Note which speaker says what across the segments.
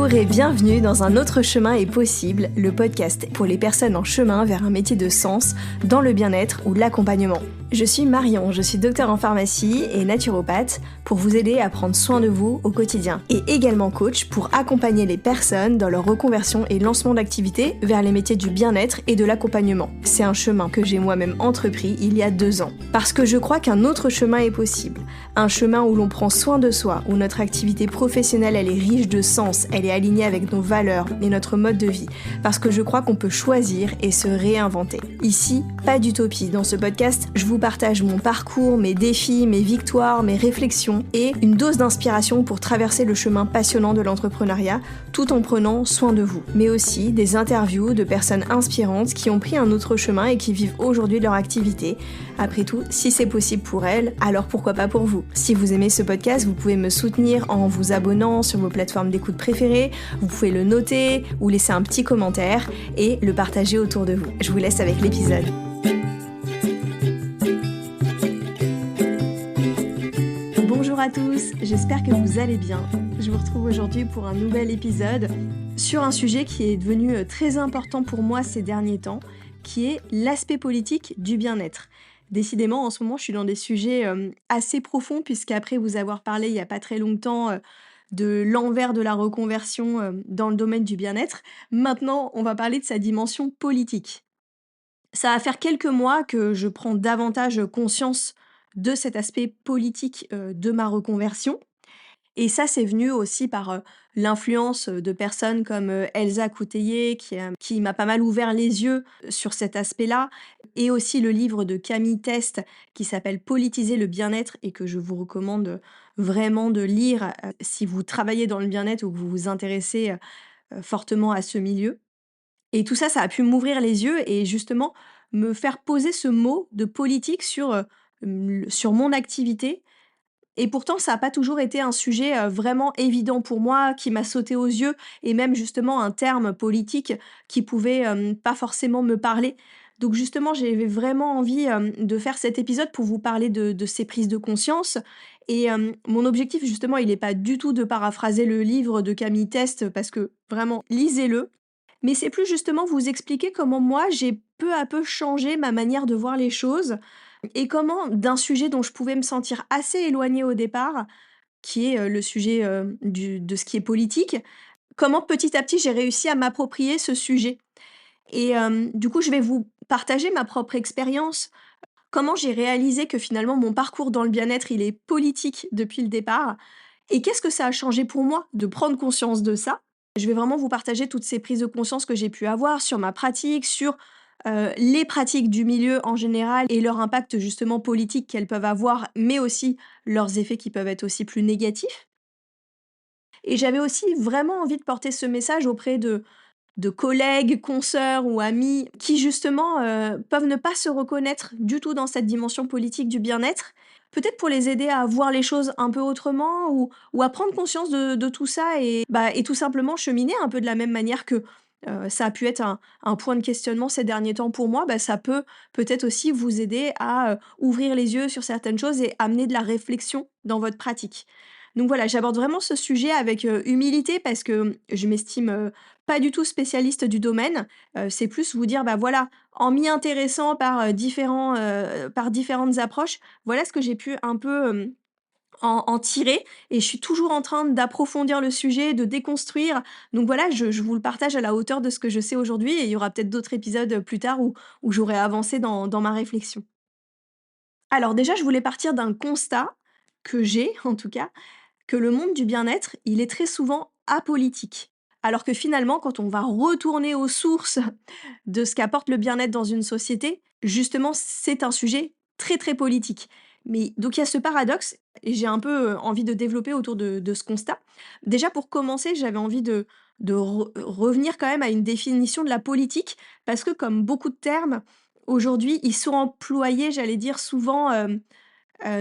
Speaker 1: Bonjour et bienvenue dans Un autre chemin est possible, le podcast pour les personnes en chemin vers un métier de sens dans le bien-être ou l'accompagnement. Je suis Marion, je suis docteure en pharmacie et naturopathe pour vous aider à prendre soin de vous au quotidien et également coach pour accompagner les personnes dans leur reconversion et lancement d'activités vers les métiers du bien-être et de l'accompagnement. C'est un chemin que j'ai moi-même entrepris il y a 2 ans parce que je crois qu'un autre chemin est possible. Un chemin où l'on prend soin de soi, où notre activité professionnelle elle est riche de sens, elle est alignée avec nos valeurs et notre mode de vie. Parce que je crois qu'on peut choisir et se réinventer. Ici, pas d'utopie. Dans ce podcast, je vous partage mon parcours, mes défis, mes victoires, mes réflexions et une dose d'inspiration pour traverser le chemin passionnant de l'entrepreneuriat tout en prenant soin de vous. Mais aussi des interviews de personnes inspirantes qui ont pris un autre chemin et qui vivent aujourd'hui leur activité. Après tout, si c'est possible pour elles, alors pourquoi pas pour vous? Si vous aimez ce podcast, vous pouvez me soutenir en vous abonnant sur vos plateformes d'écoute préférées, vous pouvez le noter ou laisser un petit commentaire et le partager autour de vous. Je vous laisse avec l'épisode. Bonjour à tous, j'espère que vous allez bien. Je vous retrouve aujourd'hui pour un nouvel épisode sur un sujet qui est devenu très important pour moi ces derniers temps, qui est l'aspect politique du bien-être. Décidément, en ce moment, je suis dans des sujets assez profonds, puisqu'après vous avoir parlé il n'y a pas très longtemps de l'envers de la reconversion dans le domaine du bien-être, maintenant, on va parler de sa dimension politique. Ça va faire quelques mois que je prends davantage conscience de cet aspect politique de ma reconversion. Et ça, c'est venu aussi par l'influence de personnes comme Elsa Couteillé, qui m'a pas mal ouvert les yeux sur cet aspect-là, et aussi le livre de Camille Test qui s'appelle Politiser le bien-être et que je vous recommande vraiment de lire si vous travaillez dans le bien-être ou que vous vous intéressez fortement à ce milieu. Et tout ça, ça a pu m'ouvrir les yeux et justement me faire poser ce mot de politique sur mon activité et pourtant, ça a pas toujours été un sujet, vraiment évident pour moi, qui m'a sauté aux yeux et même justement un terme politique qui pouvait, pas forcément me parler. Donc justement, j'avais vraiment envie, de faire cet épisode pour vous parler de ces prises de conscience et mon objectif justement, il est pas du tout de paraphraser le livre de Camille Test parce que vraiment lisez-le, mais c'est plus justement vous expliquer comment moi j'ai peu à peu changé ma manière de voir les choses et comment, d'un sujet dont je pouvais me sentir assez éloignée au départ, qui est, le sujet, de ce qui est politique, comment petit à petit j'ai réussi à m'approprier ce sujet. Et du coup, je vais vous partager ma propre expérience, comment j'ai réalisé que finalement mon parcours dans le bien-être, il est politique depuis le départ et qu'est-ce que ça a changé pour moi de prendre conscience de ça. Je vais vraiment vous partager toutes ces prises de conscience que j'ai pu avoir sur ma pratique, sur, les pratiques du milieu en général et leur impact justement politique qu'elles peuvent avoir, mais aussi leurs effets qui peuvent être aussi plus négatifs. Et j'avais aussi vraiment envie de porter ce message auprès de collègues, consoeurs ou amis qui justement, peuvent ne pas se reconnaître du tout dans cette dimension politique du bien-être. Peut-être pour les aider à voir les choses un peu autrement ou à prendre conscience de tout ça et tout simplement cheminer un peu de la même manière que, ça a pu être un point de questionnement ces derniers temps pour moi, ça peut peut-être aussi vous aider à, ouvrir les yeux sur certaines choses et amener de la réflexion dans votre pratique. Donc voilà, j'aborde vraiment ce sujet avec, humilité parce que je m'estime, pas du tout spécialiste du domaine, c'est plus vous dire, voilà, en m'y intéressant par différentes approches, voilà ce que j'ai pu un peu, en tirer et je suis toujours en train d'approfondir le sujet, de déconstruire. Donc voilà, je vous le partage à la hauteur de ce que je sais aujourd'hui et il y aura peut-être d'autres épisodes, plus tard où j'aurai avancé dans ma réflexion. Alors déjà, je voulais partir d'un constat que j'ai en tout cas, que le monde du bien-être, il est très souvent apolitique. Alors que finalement, quand on va retourner aux sources de ce qu'apporte le bien-être dans une société, justement, c'est un sujet très, très politique. Mais donc il y a ce paradoxe et j'ai un peu, envie de développer autour de ce constat. Déjà pour commencer, j'avais envie de revenir quand même à une définition de la politique parce que comme beaucoup de termes, aujourd'hui, ils sont employés, j'allais dire souvent,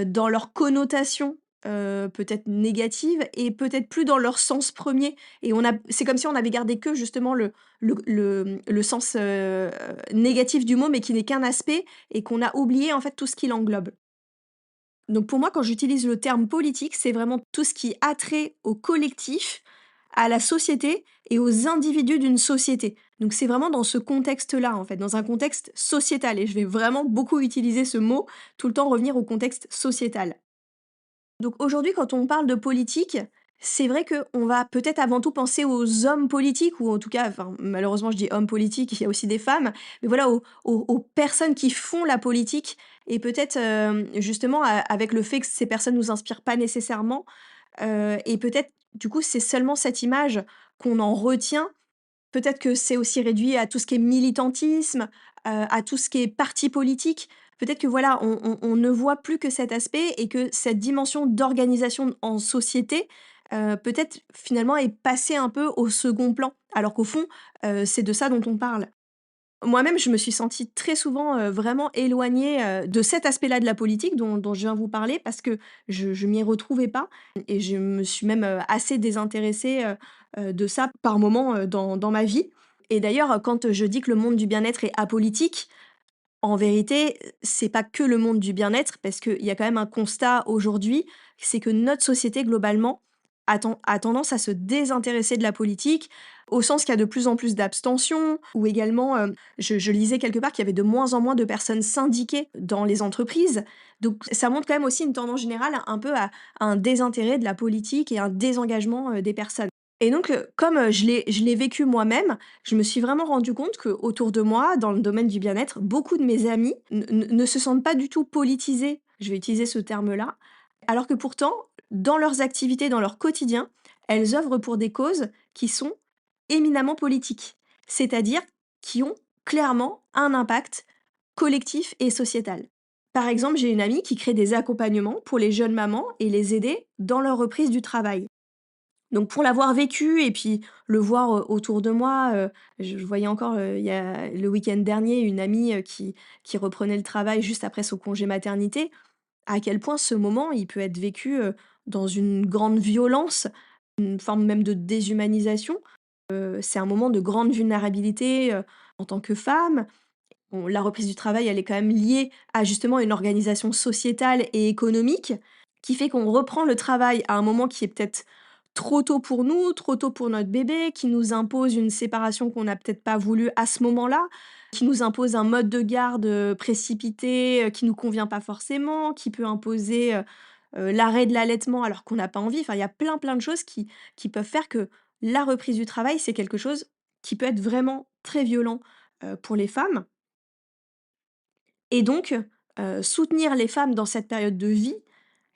Speaker 1: dans leur connotation, peut-être négative et peut-être plus dans leur sens premier. Et c'est comme si on avait gardé que justement le sens, négatif du mot, mais qui n'est qu'un aspect et qu'on a oublié en fait tout ce qui l'englobe. Donc pour moi, quand j'utilise le terme politique, c'est vraiment tout ce qui a trait au collectif, à la société et aux individus d'une société. Donc c'est vraiment dans ce contexte-là, en fait, dans un contexte sociétal et je vais vraiment beaucoup utiliser ce mot, tout le temps revenir au contexte sociétal. Donc aujourd'hui, quand on parle de politique, c'est vrai qu'on va peut-être avant tout penser aux hommes politiques ou en tout cas, enfin, malheureusement je dis hommes politiques, il y a aussi des femmes, mais voilà, aux personnes qui font la politique et peut-être, justement avec le fait que ces personnes nous inspirent pas nécessairement, et peut-être, du coup, c'est seulement cette image qu'on en retient. Peut-être que c'est aussi réduit à tout ce qui est militantisme, à tout ce qui est parti politique. Peut-être que voilà, on ne voit plus que cet aspect et que cette dimension d'organisation en société, peut-être finalement est passée un peu au second plan. Alors qu'au fond, c'est de ça dont on parle. Moi-même, je me suis sentie très souvent, vraiment éloignée, de cet aspect-là de la politique dont je viens vous parler parce que je m'y retrouvais pas et je me suis même, assez désintéressée, de ça par moments, dans ma vie et d'ailleurs, quand je dis que le monde du bien-être est apolitique, en vérité, c'est pas que le monde du bien-être parce qu'il y a quand même un constat aujourd'hui, c'est que notre société globalement a tendance à se désintéresser de la politique, au sens qu'il y a de plus en plus d'abstention ou également, je lisais quelque part qu'il y avait de moins en moins de personnes syndiquées dans les entreprises. Donc ça montre quand même aussi une tendance générale un peu à un désintérêt de la politique et un désengagement, des personnes. Et donc, comme, je l'ai vécu moi-même, je me suis vraiment rendu compte que autour de moi, dans le domaine du bien-être, beaucoup de mes amis ne se sentent pas du tout politisés, je vais utiliser ce terme-là, alors que pourtant, dans leurs activités, dans leur quotidien, elles œuvrent pour des causes qui sont éminemment politiques. C'est-à-dire qui ont clairement un impact collectif et sociétal. Par exemple, j'ai une amie qui crée des accompagnements pour les jeunes mamans et les aider dans leur reprise du travail. Donc pour l'avoir vécu et puis le voir, autour de moi, je voyais encore, il y a le week-end dernier une amie, qui reprenait le travail juste après son congé maternité, à quel point ce moment, il peut être vécu, dans une grande violence, une forme même de déshumanisation. C'est un moment de grande vulnérabilité, en tant que femme. Bon, la reprise du travail, elle est quand même liée à justement une organisation sociétale et économique, qui fait qu'on reprend le travail à un moment qui est peut-être trop tôt pour nous, trop tôt pour notre bébé, qui nous impose une séparation qu'on n'a peut-être pas voulu à ce moment-là, qui nous impose un mode de garde, précipité, qui nous convient pas forcément, qui peut imposer, l'arrêt de l'allaitement alors qu'on n'a pas envie. Enfin, il y a plein, plein de choses qui peuvent faire que la reprise du travail, c'est quelque chose qui peut être vraiment très violent, pour les femmes et donc, soutenir les femmes dans cette période de vie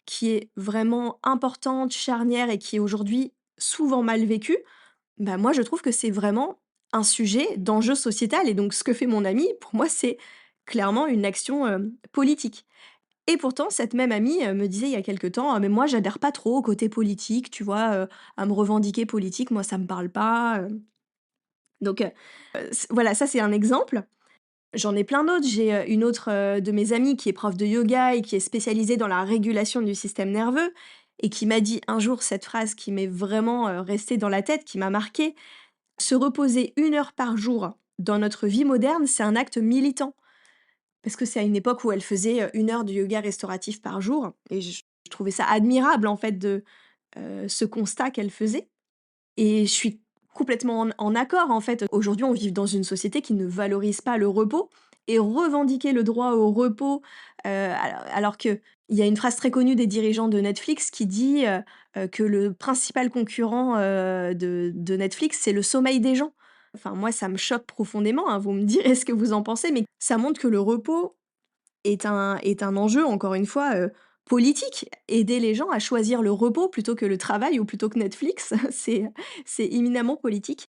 Speaker 1: qui est vraiment importante, charnière et qui est aujourd'hui souvent mal vécue, bah, moi je trouve que c'est vraiment un sujet d'enjeu sociétal et donc ce que fait mon amie, pour moi, c'est clairement une action, politique. Et pourtant cette même amie, me disait il y a quelque temps: «Ah mais moi j'adhère pas trop au côté politique, tu vois? À me revendiquer politique, moi ça me parle pas», donc c voilà, ça c'est un exemple. J'en ai plein d'autres. J'ai, une autre, de mes amies qui est prof de yoga et qui est spécialisée dans la régulation du système nerveux et qui m'a dit un jour cette phrase qui m'est vraiment, restée dans la tête, qui m'a marquée: «Se reposer 1 heure par jour dans notre vie moderne, c'est un acte militant». Parce que c'est à une époque où elle faisait, 1 heure de yoga restauratif par jour et je trouvais ça admirable en fait de, ce constat qu'elle faisait. Et je suis complètement en accord, en fait. Aujourd'hui, on vit dans une société qui ne valorise pas le repos et revendiquer le droit au repos, alors qu'il y a une phrase très connue des dirigeants de Netflix qui dit, que le principal concurrent, de Netflix, c'est le sommeil des gens. Enfin, moi, ça me choque profondément, hein, vous me direz ce que vous en pensez, mais ça montre que le repos est un enjeu, encore une fois, politique. Aider les gens à choisir le repos plutôt que le travail ou plutôt que Netflix, c'est éminemment politique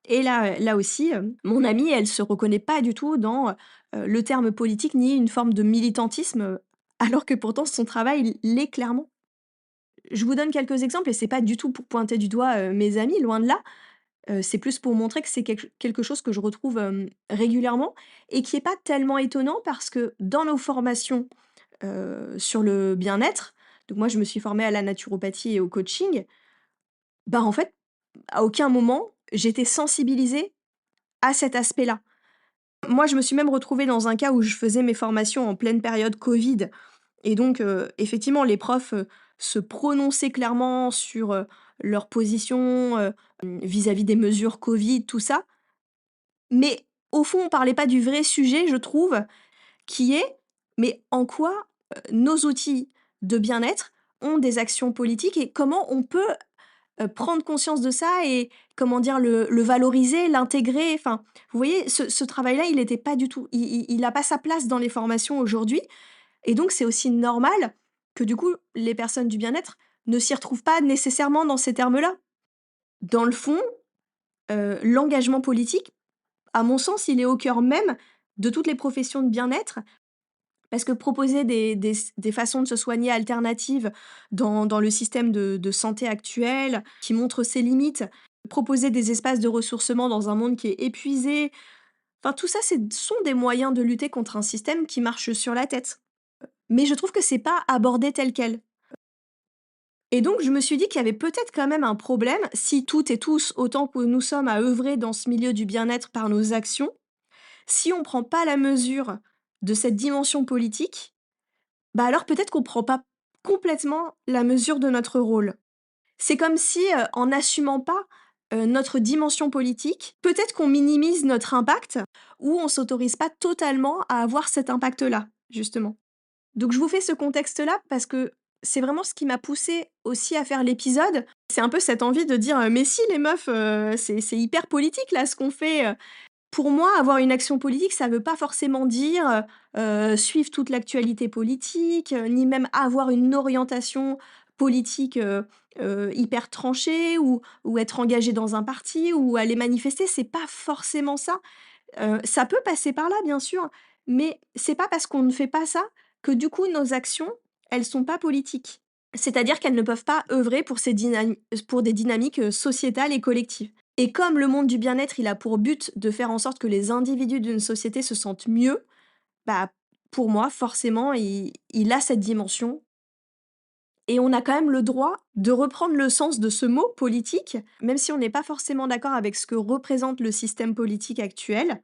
Speaker 1: et là aussi, mon amie, elle se reconnaît pas du tout dans, le terme politique ni une forme de militantisme, alors que pourtant son travail l'est clairement. Je vous donne quelques exemples et c'est pas du tout pour pointer du doigt, mes amis, loin de là. C'est plus pour montrer que c'est quelque chose que je retrouve, régulièrement et qui est pas tellement étonnant parce que dans nos formations, sur le bien-être, donc moi je me suis formée à la naturopathie et au coaching, bah, en fait, à aucun moment j'étais sensibilisée à cet aspect-là. Moi, je me suis même retrouvée dans un cas où je faisais mes formations en pleine période covid et donc effectivement les profs, se prononcer clairement sur, leur position, vis-à-vis des mesures Covid, tout ça. Mais au fond, on parlait pas du vrai sujet, je trouve, qui est, mais en quoi, nos outils de bien-être ont des actions politiques et comment on peut, prendre conscience de ça et comment dire? Le valoriser, l'intégrer, enfin, vous voyez? Ce travail-là, il était pas du tout il a pas sa place dans les formations aujourd'hui et donc c'est aussi normal que du coup, les personnes du bien-être ne s'y retrouvent pas nécessairement dans ces termes-là. Dans le fond, l'engagement politique, à mon sens, il est au cœur même de toutes les professions de bien-être parce que proposer des façons de se soigner alternatives dans le système de santé actuel, qui montrent ses limites, proposer des espaces de ressourcement dans un monde qui est épuisé, enfin tout ça, c'est sont des moyens de lutter contre un système qui marche sur la tête. Mais je trouve que c'est pas abordé tel quel. Et donc je me suis dit qu'il y avait peut-être quand même un problème si toutes et tous, autant que nous sommes à œuvrer dans ce milieu du bien-être par nos actions, si on prend pas la mesure de cette dimension politique, bah, alors peut-être qu'on prend pas complètement la mesure de notre rôle. C'est comme si, en n'assumant pas, notre dimension politique, peut-être qu'on minimise notre impact ou on s'autorise pas totalement à avoir cet impact-là, justement. Donc je vous fais ce contexte-là parce que c'est vraiment ce qui m'a poussée aussi à faire l'épisode. C'est un peu cette envie de dire, «Mais si les meufs, c'est hyper politique là ce qu'on fait». Pour moi, avoir une action politique, ça veut pas forcément dire, suivre toute l'actualité politique, ni même avoir une orientation politique, hyper tranchée ou être engagé dans un parti ou aller manifester, c'est pas forcément ça. Ça peut passer par là, bien sûr, mais c'est pas parce qu'on ne fait pas ça que du coup nos actions, elles sont pas politiques. C'est-à-dire qu'elles ne peuvent pas œuvrer pour pour des dynamiques, sociétales et collectives. Et comme le monde du bien-être, il a pour but de faire en sorte que les individus d'une société se sentent mieux, bah, pour moi, forcément, il a cette dimension et on a quand même le droit de reprendre le sens de ce mot «politique», même si on n'est pas forcément d'accord avec ce que représente le système politique actuel,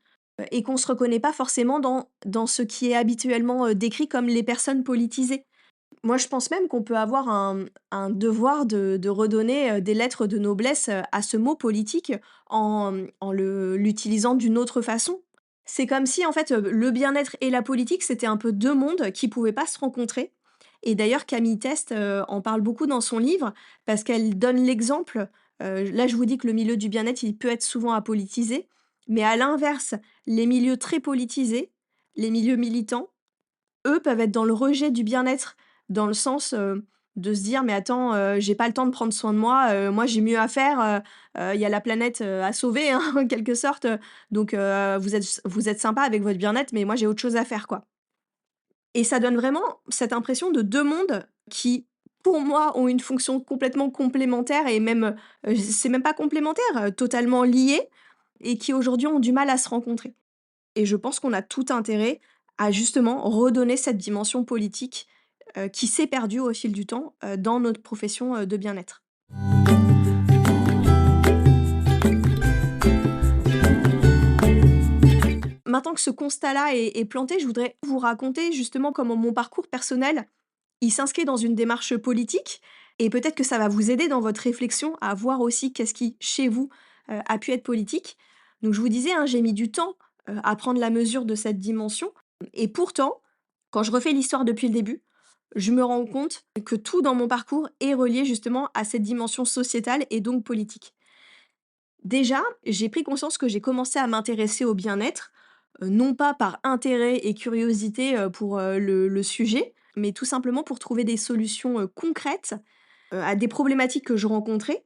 Speaker 1: et qu'on se reconnaît pas forcément dans ce qui est habituellement, décrit comme les personnes politisées. Moi, je pense même qu'on peut avoir un devoir de redonner, des lettres de noblesse, à ce mot politique en l'utilisant d'une autre façon. C'est comme si, en fait, le bien-être et la politique, c'était un peu 2 mondes qui pouvaient pas se rencontrer et d'ailleurs Camille Test, en parle beaucoup dans son livre parce qu'elle donne l'exemple, là, je vous dis que le milieu du bien-être, il peut être souvent apolitisé, mais à l'inverse, les milieux très politisés, les milieux militants, eux peuvent être dans le rejet du bien-être, dans le sens, de se dire: «Mais attends, j'ai pas le temps de prendre soin de moi, moi j'ai mieux à faire, il y a la planète, à sauver, hein, en quelque sorte, donc vous êtes sympa avec votre bien-être, mais moi j'ai autre chose à faire, quoi». Et ça donne vraiment cette impression de 2 mondes qui, pour moi, ont une fonction complètement complémentaire et même, c'est même pas complémentaire, totalement liés et qui aujourd'hui ont du mal à se rencontrer. Et je pense qu'on a tout intérêt à justement redonner cette dimension politique, qui s'est perdue au fil du temps, dans notre profession, de bien-être. Maintenant que ce constat-là est planté, je voudrais vous raconter justement comment mon parcours personnel, il s'inscrit dans une démarche politique et peut-être que ça va vous aider dans votre réflexion à voir aussi qu'est-ce qui, chez vous, a pu être politique. Donc je vous disais, hein, j'ai mis du temps, à prendre la mesure de cette dimension et pourtant, quand je refais l'histoire depuis le début, je me rends compte que tout dans mon parcours est relié justement à cette dimension sociétale et donc politique. Déjà, j'ai pris conscience que j'ai commencé à m'intéresser au bien-être, non pas par intérêt et curiosité, pour, le sujet, mais tout simplement pour trouver des solutions, concrètes, à des problématiques que je rencontrais,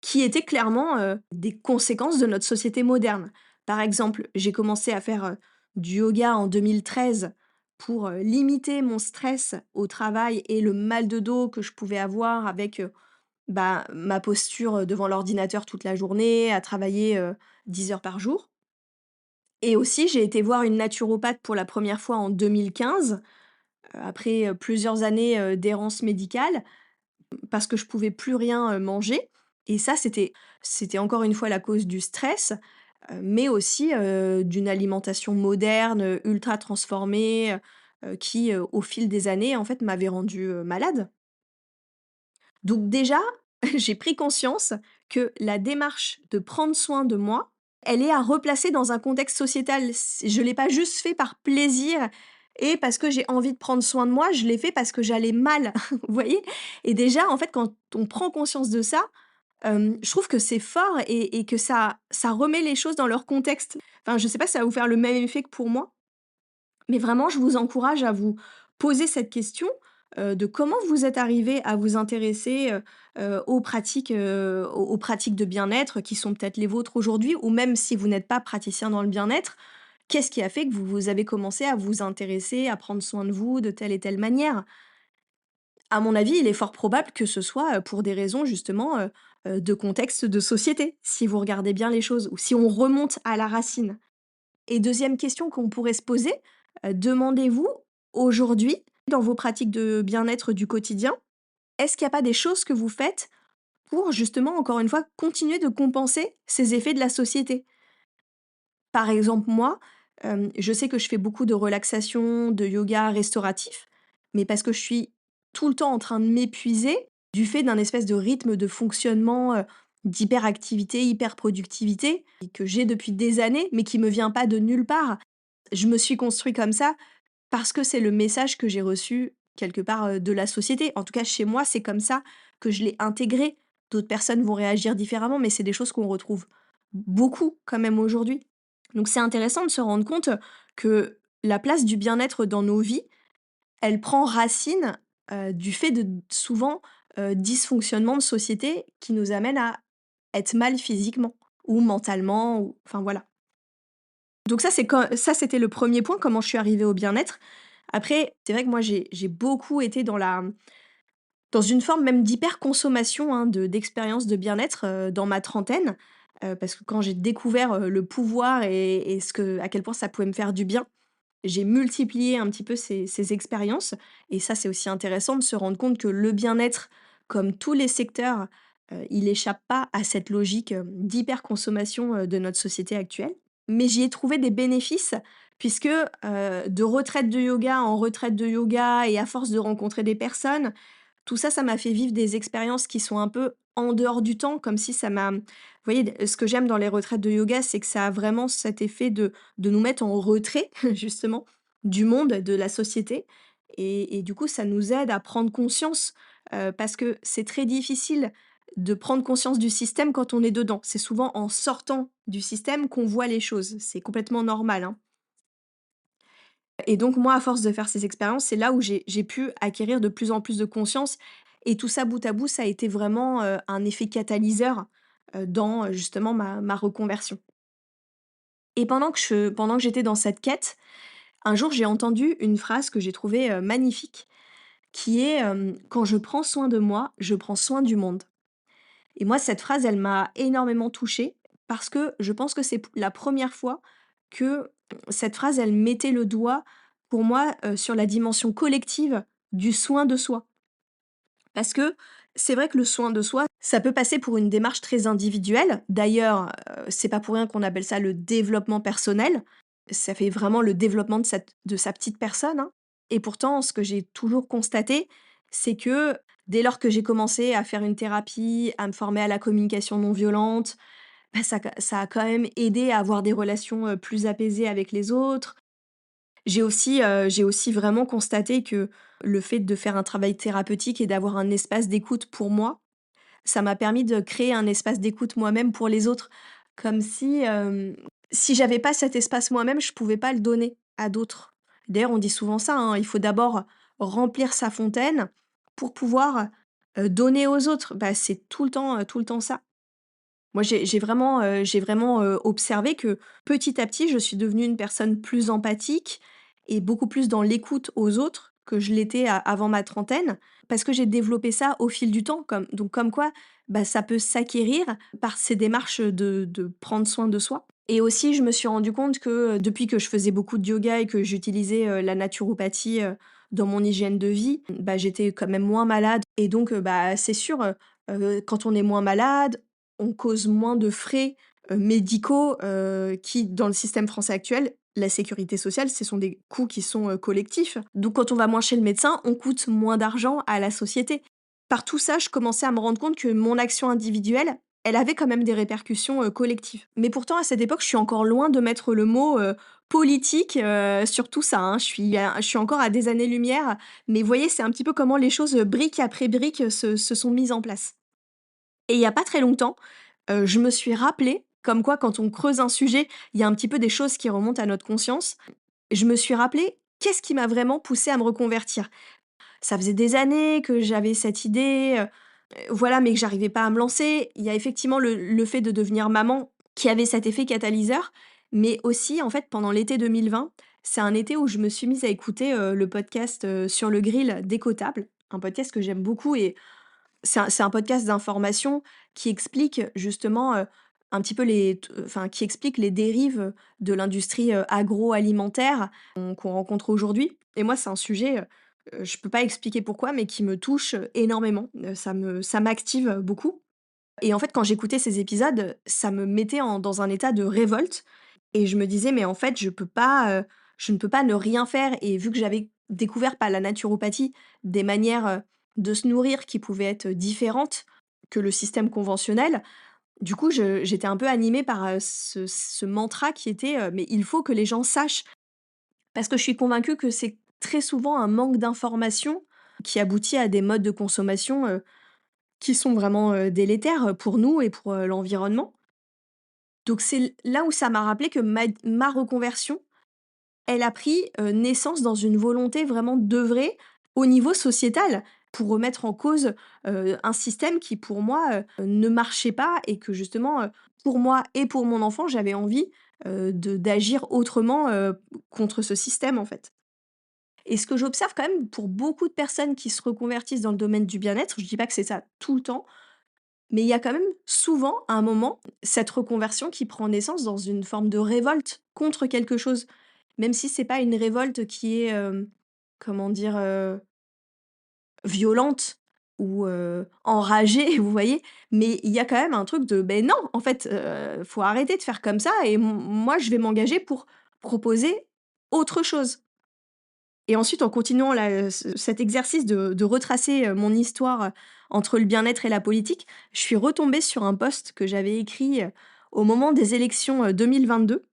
Speaker 1: qui étaient clairement, des conséquences de notre société moderne. Par exemple, j'ai commencé à faire, du yoga en 2013 pour, limiter mon stress au travail et le mal de dos que je pouvais avoir avec, bah, ma posture, devant l'ordinateur toute la journée, à travailler, 10 heures par jour. Et aussi, j'ai été voir une naturopathe pour la première fois en 2015, après, plusieurs années, d'errance médicale, parce que je pouvais plus rien, manger et ça, c'était encore une fois la cause du stress, mais aussi, d'une alimentation moderne, ultra transformée, qui, au fil des années, en fait, m'avait rendue, malade. Donc déjà, j'ai pris conscience que la démarche de prendre soin de moi, elle est à replacer dans un contexte sociétal. Je l'ai pas juste fait par plaisir et parce que j'ai envie de prendre soin de moi, je l'ai fait parce que j'allais mal, vous voyez? Et déjà, en fait, quand on prend conscience de ça, je trouve que c'est fort et que ça remet les choses dans leur contexte. Enfin, je sais pas si ça va vous faire le même effet que pour moi, mais vraiment, je vous encourage à vous poser cette question, de comment vous êtes arrivé à vous intéresser, aux pratiques de bien-être qui sont peut-être les vôtres aujourd'hui ou même si vous n'êtes pas praticien dans le bien-être, qu'est-ce qui a fait que vous avez commencé à vous intéresser, à prendre soin de vous de telle et telle manière? À mon avis, il est fort probable que ce soit, pour des raisons justement, de contexte de société, si vous regardez bien les choses ou si on remonte à la racine. Et deuxième question qu'on pourrait se poser, demandez-vous aujourd'hui, dans vos pratiques de bien-être du quotidien, est-ce qu'il n'y a pas des choses que vous faites pour justement, encore une fois, continuer de compenser ces effets de la société? Par exemple, moi, je sais que je fais beaucoup de relaxation, de yoga restauratif, mais parce que je suis tout le temps en train de m'épuiser du fait d'un espèce de rythme de fonctionnement, d'hyperactivité, hyperproductivité et que j'ai depuis des années, mais qui me vient pas de nulle part. Je me suis construit comme ça parce que c'est le message que j'ai reçu quelque part, de la société. En tout cas, chez moi, c'est comme ça que je l'ai intégré. D'autres personnes vont réagir différemment, mais c'est des choses qu'on retrouve beaucoup quand même aujourd'hui. Donc c'est intéressant de se rendre compte que la place du bien-être dans nos vies, elle prend racine, du fait de souvent, dysfonctionnements de société qui nous amènent à être mal physiquement ou mentalement ou enfin voilà. Donc ça c'était le premier point, comment je suis arrivée au bien-être. Après, c'est vrai que moi j'ai beaucoup été dans une forme même d'hyperconsommation, hein, d'expériences de bien-être, dans ma trentaine, parce que quand j'ai découvert, le pouvoir et ce que à quel point ça pouvait me faire du bien, j'ai multiplié un petit peu ces expériences et ça, c'est aussi intéressant de se rendre compte que le bien-être, comme tous les secteurs, il échappe pas à cette logique, d'hyperconsommation, de notre société actuelle. Mais j'y ai trouvé des bénéfices puisque, de retraite de yoga en retraite de yoga et à force de rencontrer des personnes, tout ça, ça m'a fait vivre des expériences qui sont un peu en dehors du temps, comme si ça m'a vous voyez, ce que j'aime dans les retraites de yoga, c'est que ça a vraiment cet effet de nous mettre en retrait, justement, du monde, de la société et du coup, ça nous aide à prendre conscience, parce que c'est très difficile de prendre conscience du système quand on est dedans. C'est souvent en sortant du système qu'on voit les choses. C'est complètement normal, hein. Et donc moi, à force de faire ces expériences, c'est là où j'ai pu acquérir de plus en plus de conscience et tout ça bout à bout, ça a été vraiment, un effet catalyseur, dans, justement ma reconversion. Et pendant que j'étais dans cette quête, un jour, j'ai entendu une phrase que j'ai trouvée, magnifique qui est, «Quand je prends soin de moi, je prends soin du monde». Et moi, cette phrase, elle m'a énormément touchée parce que je pense que c'est la première fois que cette phrase, elle mettait le doigt, pour moi, sur la dimension collective du soin de soi. Parce que c'est vrai que le soin de soi, ça peut passer pour une démarche très individuelle. D'ailleurs, c'est pas pour rien qu'on appelle ça le développement personnel. Ça fait vraiment le développement de sa petite personne, hein. Et pourtant, ce que j'ai toujours constaté, c'est que dès lors que j'ai commencé à faire une thérapie, à me former à la communication non violente, bah, ça a quand même aidé à avoir des relations, plus apaisées avec les autres. J'ai aussi vraiment constaté que le fait de faire un travail thérapeutique et d'avoir un espace d'écoute pour moi, ça m'a permis de créer un espace d'écoute moi-même pour les autres. Comme si, si j'avais pas cet espace moi-même, je pouvais pas le donner à d'autres. D'ailleurs, on dit souvent ça, hein, il faut d'abord remplir sa fontaine pour pouvoir, donner aux autres. Bah, c'est tout le temps ça. Moi, j'ai vraiment, observé que, petit à petit, je suis devenue une personne plus empathique et beaucoup plus dans l'écoute aux autres que je l'étais avant ma trentaine, parce que j'ai développé ça au fil du temps, comme quoi, bah, ça peut s'acquérir par ces démarches de prendre soin de soi. Et aussi, je me suis rendu compte que, depuis que je faisais beaucoup de yoga et que j'utilisais, la naturopathie, dans mon hygiène de vie, bah, j'étais quand même moins malade et donc, bah, c'est sûr, quand on est moins malade, on cause moins de frais, médicaux, qui dans le système français actuel, la sécurité sociale, ce sont des coûts qui sont, collectifs. Donc quand on va moins chez le médecin, on coûte moins d'argent à la société. par tout ça, je commençais à me rendre compte que mon action individuelle, elle avait quand même des répercussions, collectives. Mais pourtant, à cette époque, je suis encore loin de mettre le mot, politique, sur tout ça, hein. Je suis encore à des années-lumière, mais vous voyez, c'est un petit peu comment les choses, brique après brique, se sont mises en place. Et il y a pas très longtemps, je me suis rappelé comme quoi quand on creuse un sujet, il y a un petit peu des choses qui remontent à notre conscience. Je me suis rappelé qu'est-ce qui m'a vraiment poussée à me reconvertir? Ça faisait des années que j'avais cette idée, voilà, mais que j'arrivais pas à me lancer. Il y a effectivement le fait de devenir maman qui avait cet effet catalyseur, mais aussi, en fait, pendant l'été 2020, c'est un été où je me suis mise à écouter, le podcast, «Sur le grill» d'Écotable, un podcast que j'aime beaucoup et c'est un podcast d'information qui explique justement, un petit peu qui explique les dérives de l'industrie, agroalimentaire qu'on rencontre aujourd'hui et moi, c'est un sujet, je peux pas expliquer pourquoi, mais qui me touche, énormément. Ça m'active, beaucoup et en fait, quand j'écoutais ces épisodes, ça me mettait dans un état de révolte et je me disais: «Mais en fait, je ne peux pas ne rien faire» et vu que j'avais découvert par la naturopathie des manières, de se nourrir qui pouvaient être différentes que le système conventionnel, du coup, j'étais un peu animée par, ce mantra qui était, «Mais il faut que les gens sachent». Parce que je suis convaincue que c'est très souvent un manque d'information qui aboutit à des modes de consommation, qui sont vraiment, délétères, pour nous et pour, l'environnement. Donc c'est là où ça m'a rappelé que ma reconversion, elle a pris, naissance dans une volonté vraiment d'œuvrer au niveau sociétal pour remettre en cause, un système qui pour moi, ne marchait pas et que justement, pour moi et pour mon enfant, j'avais envie, d'agir autrement, contre ce système, en fait. Et ce que j'observe quand même pour beaucoup de personnes qui se reconvertissent dans le domaine du bien-être, je dis pas que c'est ça tout le temps, mais il y a quand même souvent, à un moment, cette reconversion qui prend naissance dans une forme de révolte contre quelque chose. Même si c'est pas une révolte qui est, comment dire? Violente ou, enragée, vous voyez? Mais il y a quand même un truc de: ben non, en fait, faut arrêter de faire comme ça et moi je vais m'engager pour proposer autre chose». Et ensuite, en continuant là, cet exercice de retracer, mon histoire, entre le bien-être et la politique, je suis retombée sur un post que j'avais écrit, au moment des élections, 2022,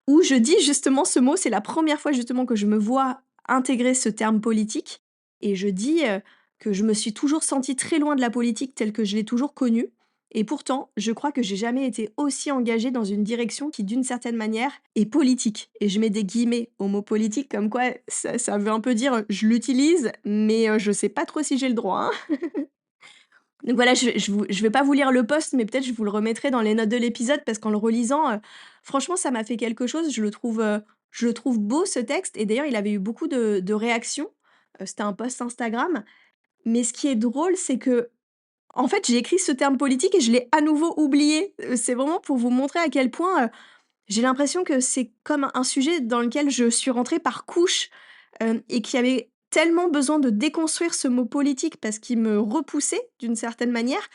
Speaker 1: où je dis justement ce mot. C'est la première fois justement que je me vois intégrer ce terme politique et je dis, que je me suis toujours sentie très loin de la politique telle que je l'ai toujours connue et pourtant, je crois que j'ai jamais été aussi engagée dans une direction qui, d'une certaine manière, est politique et je mets des guillemets au mot politique comme quoi ça veut un peu dire, je l'utilise mais je sais pas trop si j'ai le droit, hein. Donc voilà, je vais pas vous lire le post, mais peut-être je vous le remettrai dans les notes de l'épisode parce qu'en le relisant, franchement ça m'a fait quelque chose. Je le trouve beau ce texte et d'ailleurs il avait eu beaucoup de réactions. C'était un post Instagram. Mais ce qui est drôle, c'est que en fait, j'ai écrit ce terme politique et je l'ai à nouveau oublié. C'est vraiment pour vous montrer à quel point, j'ai l'impression que c'est comme un sujet dans lequel je suis rentrée par couches, et qu'il y avait tellement besoin de déconstruire ce mot politique parce qu'il me repoussait d'une certaine manière,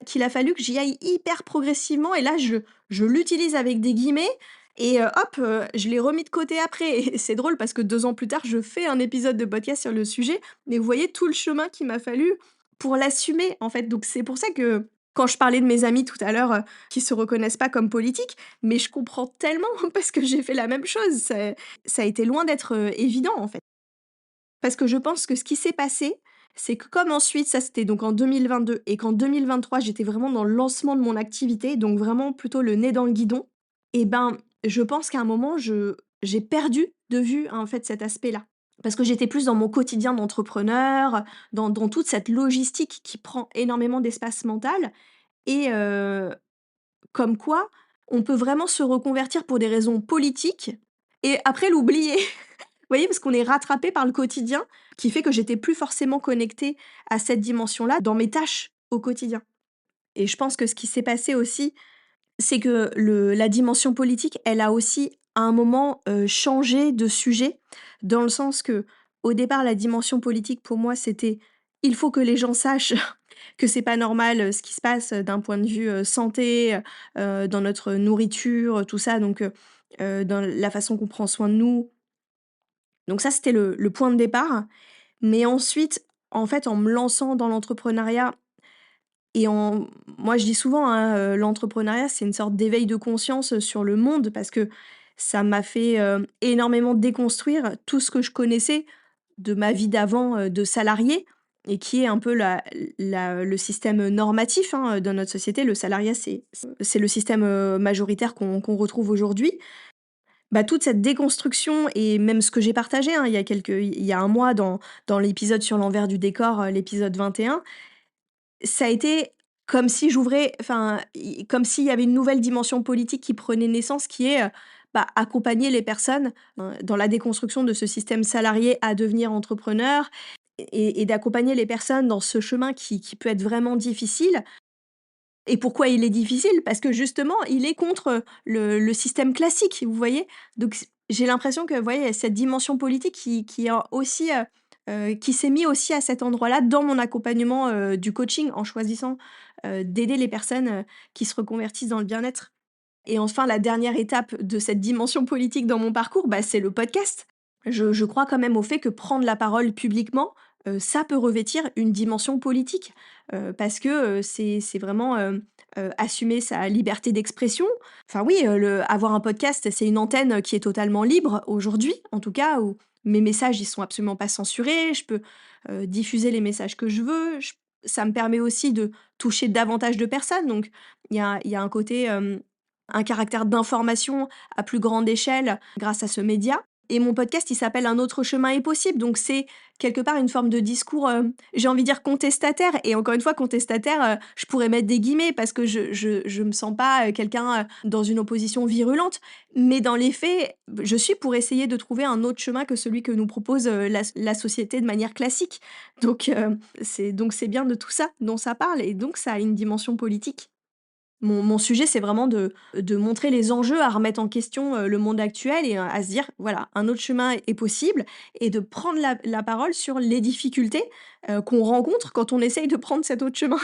Speaker 1: qu'il a fallu que j'y aille hyper progressivement et là je l'utilise avec des guillemets et hop, je l'ai remis de côté après et c'est drôle parce que 2 ans plus tard, je fais un épisode de podcast sur le sujet, mais vous voyez tout le chemin qu'il m'a fallu pour l'assumer, en fait. Donc c'est pour ça que quand je parlais de mes amis tout à l'heure, qui se reconnaissent pas comme politiques, mais je comprends tellement parce que j'ai fait la même chose. Ça a été loin d'être, évident, en fait. Parce que je pense que ce qui s'est passé, c'est que comme ensuite ça c'était donc en 2022 et qu'en 2023 j'étais vraiment dans le lancement de mon activité, donc vraiment plutôt le nez dans le guidon et ben, je pense qu'à un moment j'ai perdu de vue, en fait, cet aspect-là. Parce que j'étais plus dans mon quotidien d'entrepreneur, dans toute cette logistique qui prend énormément d'espace mental et comme quoi on peut vraiment se reconvertir pour des raisons politiques et après l'oublier. Vous voyez? Parce qu'on est rattrapé par le quotidien qui fait que j'étais plus forcément connectée à cette dimension-là dans mes tâches au quotidien. Et je pense que ce qui s'est passé aussi, c'est que la dimension politique, elle a aussi à un moment, changé de sujet, dans le sens que au départ, la dimension politique pour moi, c'était: «Il faut que les gens sachent que c'est pas normal, ce qui se passe, d'un point de vue, santé, dans notre nourriture, tout ça, donc dans la façon qu'on prend soin de nous». Donc ça, c'était le point de départ. Mais ensuite, En fait, en me lançant dans l'entrepreneuriat et en moi, je dis souvent, hein, l'entrepreneuriat, c'est une sorte d'éveil de conscience, sur le monde parce que ça m'a fait, énormément déconstruire tout ce que je connaissais de ma vie d'avant, de salarié et qui est un peu le système normatif, hein, dans notre société. Le salariat, c'est le système, majoritaire qu'on retrouve aujourd'hui. Bah, toute cette déconstruction et même ce que j'ai partagé, hein, il y a un mois dans l'épisode sur l'envers du décor, l'épisode 21, ça a été comme si j'ouvrais enfin, comme s'il y avait une nouvelle dimension politique qui prenait naissance qui est, bah, accompagner les personnes, dans la déconstruction de ce système salarié à devenir entrepreneur et d'accompagner les personnes dans ce chemin qui peut être vraiment difficile. Et pourquoi il est difficile? Parce que justement, il est contre le système classique, vous voyez? Donc j'ai l'impression que, vous voyez, il y a cette dimension politique qui a aussi, qui s'est mis aussi à cet endroit-là dans mon accompagnement, du coaching en choisissant, d'aider les personnes, qui se reconvertissent dans le bien-être. Et enfin, la dernière étape de cette dimension politique dans mon parcours, bah, c'est le podcast. Je crois quand même au fait que prendre la parole publiquement, ça peut revêtir une dimension politique, parce que, c'est vraiment, assumer sa liberté d'expression. Enfin oui, avoir un podcast, c'est une antenne, qui est totalement libre aujourd'hui, en tout cas, où mes messages, ils sont absolument pas censurés. Je peux, diffuser les messages que je veux. Ça me permet aussi de toucher davantage de personnes, donc il y a un côté, un caractère d'information à plus grande échelle grâce à ce média. Et mon podcast, il s'appelle «Un autre chemin est possible», donc c'est quelque part une forme de discours, j'ai envie de dire contestataire et encore une fois contestataire, je pourrais mettre des guillemets parce que je me sens pas, quelqu'un, dans une opposition virulente. Mais dans les faits, je suis pour essayer de trouver un autre chemin que celui que nous propose, la société de manière classique. Donc c'est bien de tout ça dont ça parle et donc ça a une dimension politique. Mon sujet, c'est vraiment de montrer les enjeux, à remettre en question, le monde actuel et à se dire: «Voilà, un autre chemin est possible» et de prendre la parole sur les difficultés, qu'on rencontre quand on essaye de prendre cet autre chemin.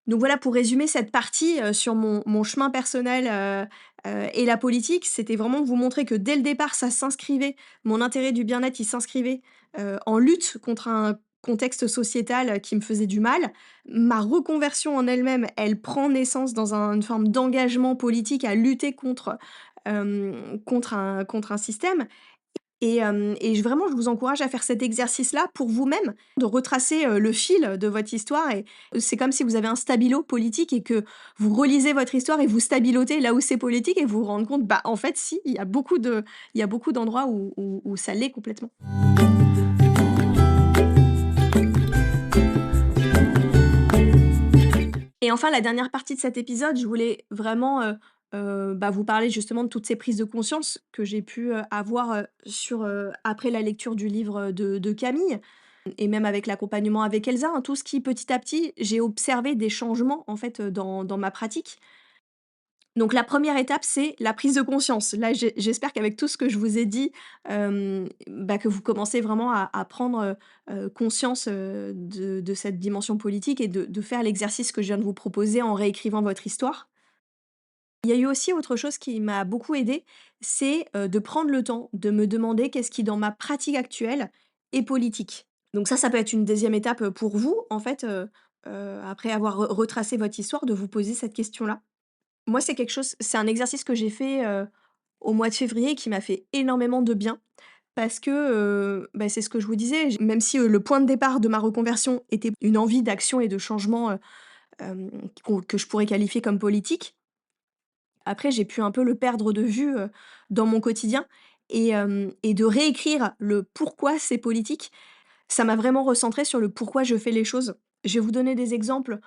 Speaker 1: Donc voilà, pour résumer cette partie, sur mon chemin personnel, et la politique, c'était vraiment de vous montrer que dès le départ, ça s'inscrivait mon intérêt du bien-être, il s'inscrivait, en lutte contre un contexte sociétal, qui me faisait du mal. Ma reconversion en elle-même, elle prend naissance dans une forme d'engagement politique à lutter contre un système et vraiment, je vous encourage à faire cet exercice-là pour vous-même, de retracer, le fil de votre histoire et c'est comme si vous avez un stabilo politique et que vous relisez votre histoire et vous stabilotez là où c'est politique et vous vous rendez compte, bah, en fait, si, il y a beaucoup d'endroits où ça l'est complètement. Et enfin, la dernière partie de cet épisode, je voulais vraiment, bah, vous parler justement de toutes ces prises de conscience que j'ai pu, avoir, après la lecture du livre, de Camille et même avec l'accompagnement avec Elsa, hein. Tout ce qui petit à petit, j'ai observé des changements en fait, dans ma pratique. Donc la première étape, c'est la prise de conscience. Là, j'espère qu'avec tout ce que je vous ai dit, bah, que vous commencez vraiment à prendre, conscience, de cette dimension politique et de faire l'exercice que je viens de vous proposer en réécrivant votre histoire. Il y a eu aussi autre chose qui m'a beaucoup aidée, c'est, de prendre le temps de me demander qu'est-ce qui dans ma pratique actuelle est politique. Donc ça peut être une deuxième étape, pour vous en fait, après avoir retracé votre histoire, de vous poser cette question-là. Moi, c'est un exercice que j'ai fait, au mois de février qui m'a fait énormément de bien parce que, bah, c'est ce que je vous disais, même si, le point de départ de ma reconversion était une envie d'action et de changement, que je pourrais qualifier comme politique. Après, j'ai pu un peu le perdre de vue, dans mon quotidien et de réécrire le pourquoi c'est politique, ça m'a vraiment recentré sur le pourquoi je fais les choses. Je vais vous donner des exemples.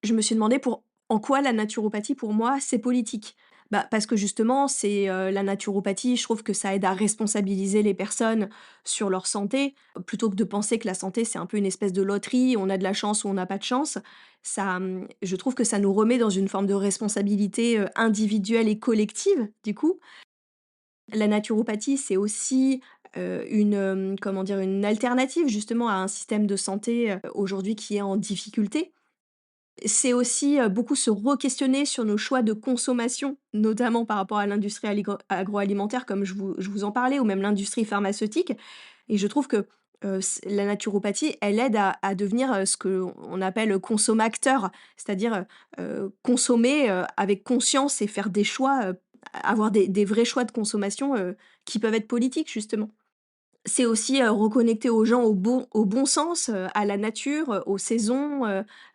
Speaker 1: Je me suis demandé en quoi la naturopathie pour moi c'est politique. Bah, parce que justement c'est, la naturopathie, je trouve que ça aide à responsabiliser les personnes sur leur santé, plutôt que de penser que la santé c'est un peu une espèce de loterie, on a de la chance ou on n'a pas de chance. Je trouve que ça nous remet dans une forme de responsabilité, individuelle et collective du coup. La naturopathie c'est aussi, comment dire? Une alternative justement à un système de santé, aujourd'hui qui est en difficulté. C'est aussi, beaucoup se re-questionner sur nos choix de consommation, notamment par rapport à l'industrie agroalimentaire comme je vous en parlais ou même l'industrie pharmaceutique et je trouve que La naturopathie, elle aide à devenir, ce qu'on appelle consommateur, c'est-à-dire, consommer, avec conscience et faire des choix, avoir des vrais choix de consommation, qui peuvent être politiques justement. C'est aussi, reconnecter aux gens au bon sens, à la nature, aux saisons,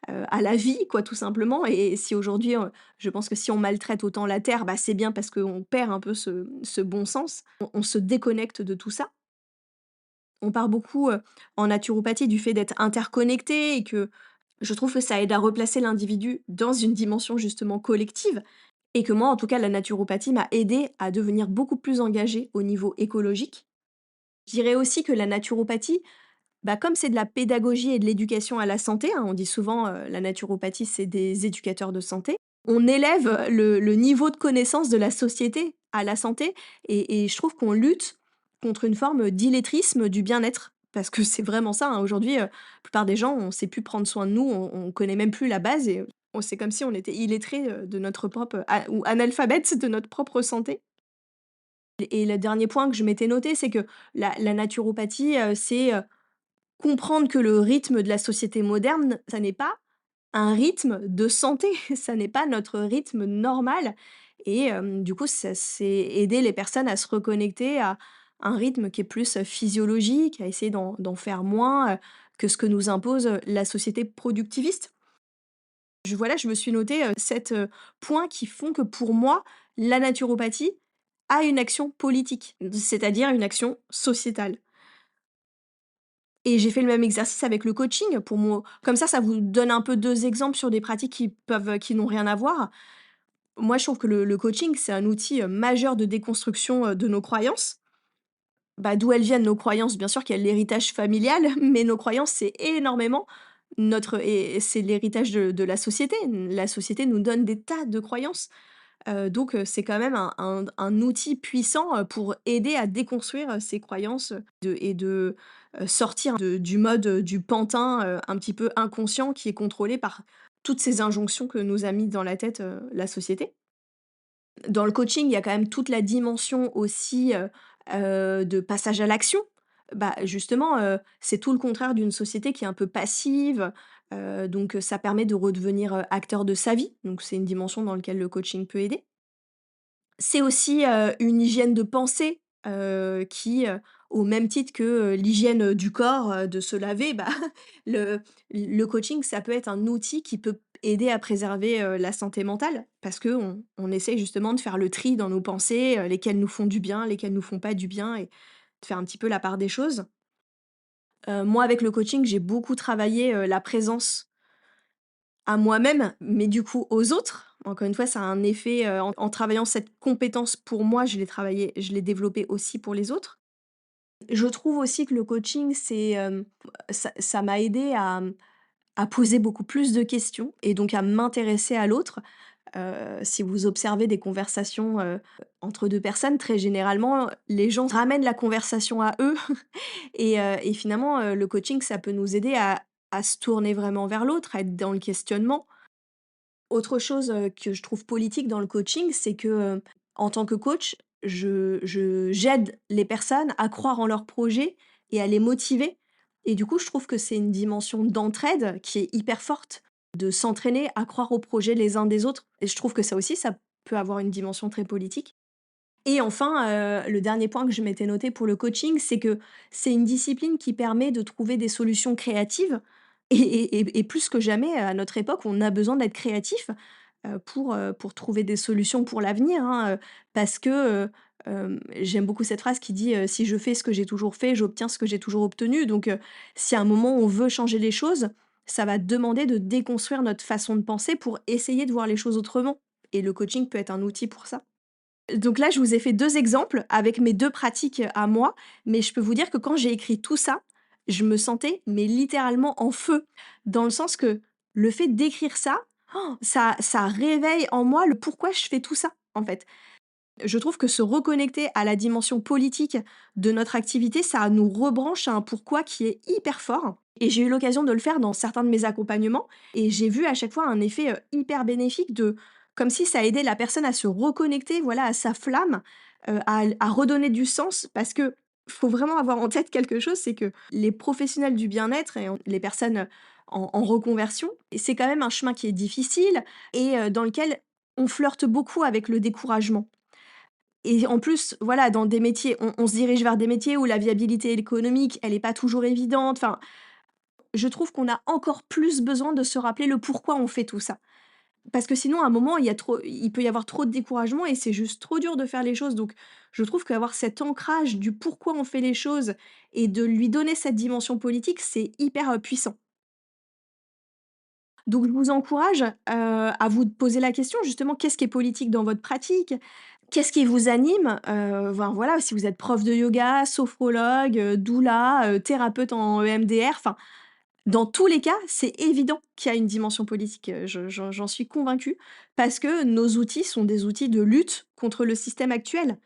Speaker 1: à la vie quoi, tout simplement et si aujourd'hui, je pense que si on maltraite autant la terre, bah, c'est bien parce qu'on perd un peu ce bon sens. On se déconnecte de tout ça. On parle beaucoup, en naturopathie du fait d'être interconnecté et que je trouve que ça aide à replacer l'individu dans une dimension justement collective et que moi, en tout cas, la naturopathie m'a aidée à devenir beaucoup plus engagée au niveau écologique. Je dirais aussi que la naturopathie, bah, comme c'est de la pédagogie et de l'éducation à la santé, hein, on dit souvent, la naturopathie, c'est des éducateurs de santé. On élève le niveau de connaissance de la société à la santé et je trouve qu'on lutte contre une forme d'illettrisme du bien-être. Parce que c'est vraiment ça, hein, aujourd'hui, la plupart des gens, on ne sait plus prendre soin de nous, on connaît même plus la base et c'est comme si on était illettrés, de notre propre ou analphabètes de notre propre santé. Et le dernier point que je m'étais noté, c'est que la naturopathie, c'est, comprendre que le rythme de la société moderne, ça n'est pas un rythme de santé, ça n'est pas notre rythme normal et du coup, ça c'est aider les personnes à se reconnecter à un rythme qui est plus, physiologique, à essayer d'en faire moins, que ce que nous impose, la société productiviste. Je me suis noté 7, points qui font que pour moi, la naturopathie a une action politique, c'est-à-dire une action sociétale. Et j'ai fait le même exercice avec le coaching pour moi comme ça vous donne un peu 2 exemples sur des pratiques qui n'ont rien à voir. Moi, je trouve que le coaching, c'est un outil, majeur de déconstruction, de nos croyances. Bah, d'où elles viennent nos croyances? Bien sûr qu'il y a l'héritage familial, mais nos croyances, c'est énormément notre et c'est l'héritage de la société. La société nous donne des tas de croyances. Donc c'est quand même un outil puissant, pour aider à déconstruire, ces croyances, sortir du mode, du pantin, un petit peu inconscient qui est contrôlé par toutes ces injonctions que nous a mis dans la tête, la société. Dans le coaching, il y a quand même toute la dimension aussi, de passage à l'action. Bah, justement, c'est tout le contraire d'une société qui est un peu passive, donc ça permet de redevenir, acteur de sa vie, donc c'est une dimension dans laquelle le coaching peut aider. C'est aussi, une hygiène de pensée, qui, au même titre que, l'hygiène, du corps, de se laver, bah, le le coaching, ça peut être un outil qui peut aider à préserver, la santé mentale. Parce qu'on essaye justement de faire le tri dans nos pensées, lesquelles nous font du bien, lesquelles nous font pas du bien et de faire un petit peu la part des choses. Moi, avec le coaching, j'ai beaucoup travaillé, la présence à moi-même, mais du coup aux autres. Encore une fois, ça a un effet, en travaillant cette compétence pour moi, je l'ai développée aussi pour les autres. Je trouve aussi que le coaching, ça m'a aidé à poser beaucoup plus de questions et donc à m'intéresser à l'autre. Si vous observez des conversations, entre 2 personnes, très généralement, les gens ramènent la conversation à eux et finalement, le coaching, ça peut nous aider à se tourner vraiment vers l'autre, à être dans le questionnement. Autre chose, que je trouve politique dans le coaching, c'est que, en tant que coach, j'aide les personnes à croire en leurs projets et à les motiver et du coup, je trouve que c'est une dimension d'entraide qui est hyper forte, de s'entraîner à croire aux projets les uns des autres et je trouve que ça aussi, ça peut avoir une dimension très politique et enfin, le dernier point que je m'étais noté pour le coaching, c'est que c'est une discipline qui permet de trouver des solutions créatives et plus que jamais, à notre époque, on a besoin d'être créatif, pour trouver des solutions pour l'avenir, hein, parce que, j'aime beaucoup cette phrase qui dit, «Si je fais ce que j'ai toujours fait, j'obtiens ce que j'ai toujours obtenu». Donc, si à un moment on veut changer les choses, ça va demander de déconstruire notre façon de penser pour essayer de voir les choses autrement et le coaching peut être un outil pour ça. Donc là, je vous ai fait 2 exemples avec mes 2 pratiques, à moi, mais je peux vous dire que quand j'ai écrit tout ça, je me sentais mais littéralement en feu. Dans le sens que le fait d'écrire ça, ça réveille en moi le pourquoi je fais tout ça, en fait. Je trouve que se reconnecter à la dimension politique de notre activité, ça nous rebranche à un pourquoi qui est hyper fort et j'ai eu l'occasion de le faire dans certains de mes accompagnements et j'ai vu à chaque fois un effet, hyper bénéfique de comme si ça aidait la personne à se reconnecter, voilà, à sa flamme, à redonner du sens parce que faut vraiment avoir en tête quelque chose, c'est que les professionnels du bien-être et les personnes en reconversion, et c'est quand même un chemin qui est difficile et dans lequel on flirte beaucoup avec le découragement. Et en plus, voilà, dans des métiers on se dirige vers des métiers où la viabilité économique, elle est pas toujours évidente. Enfin, je trouve qu'on a encore plus besoin de se rappeler le pourquoi on fait tout ça. Parce que sinon, à un moment, il peut y avoir trop de découragement et c'est juste trop dur de faire les choses. Donc, je trouve qu'avoir cet ancrage du pourquoi on fait les choses et de lui donner cette dimension politique, c'est hyper, puissant. Donc, je vous encourage, à vous poser la question justement, qu'est-ce qui est politique dans votre pratique? Qu'est-ce qui vous anime? Ben, voilà, si vous êtes prof de yoga, sophrologue, doula, thérapeute en EMDR, enfin, dans tous les cas, c'est évident qu'il y a une dimension politique, j'en suis convaincue, parce que nos outils sont des outils de lutte contre le système actuel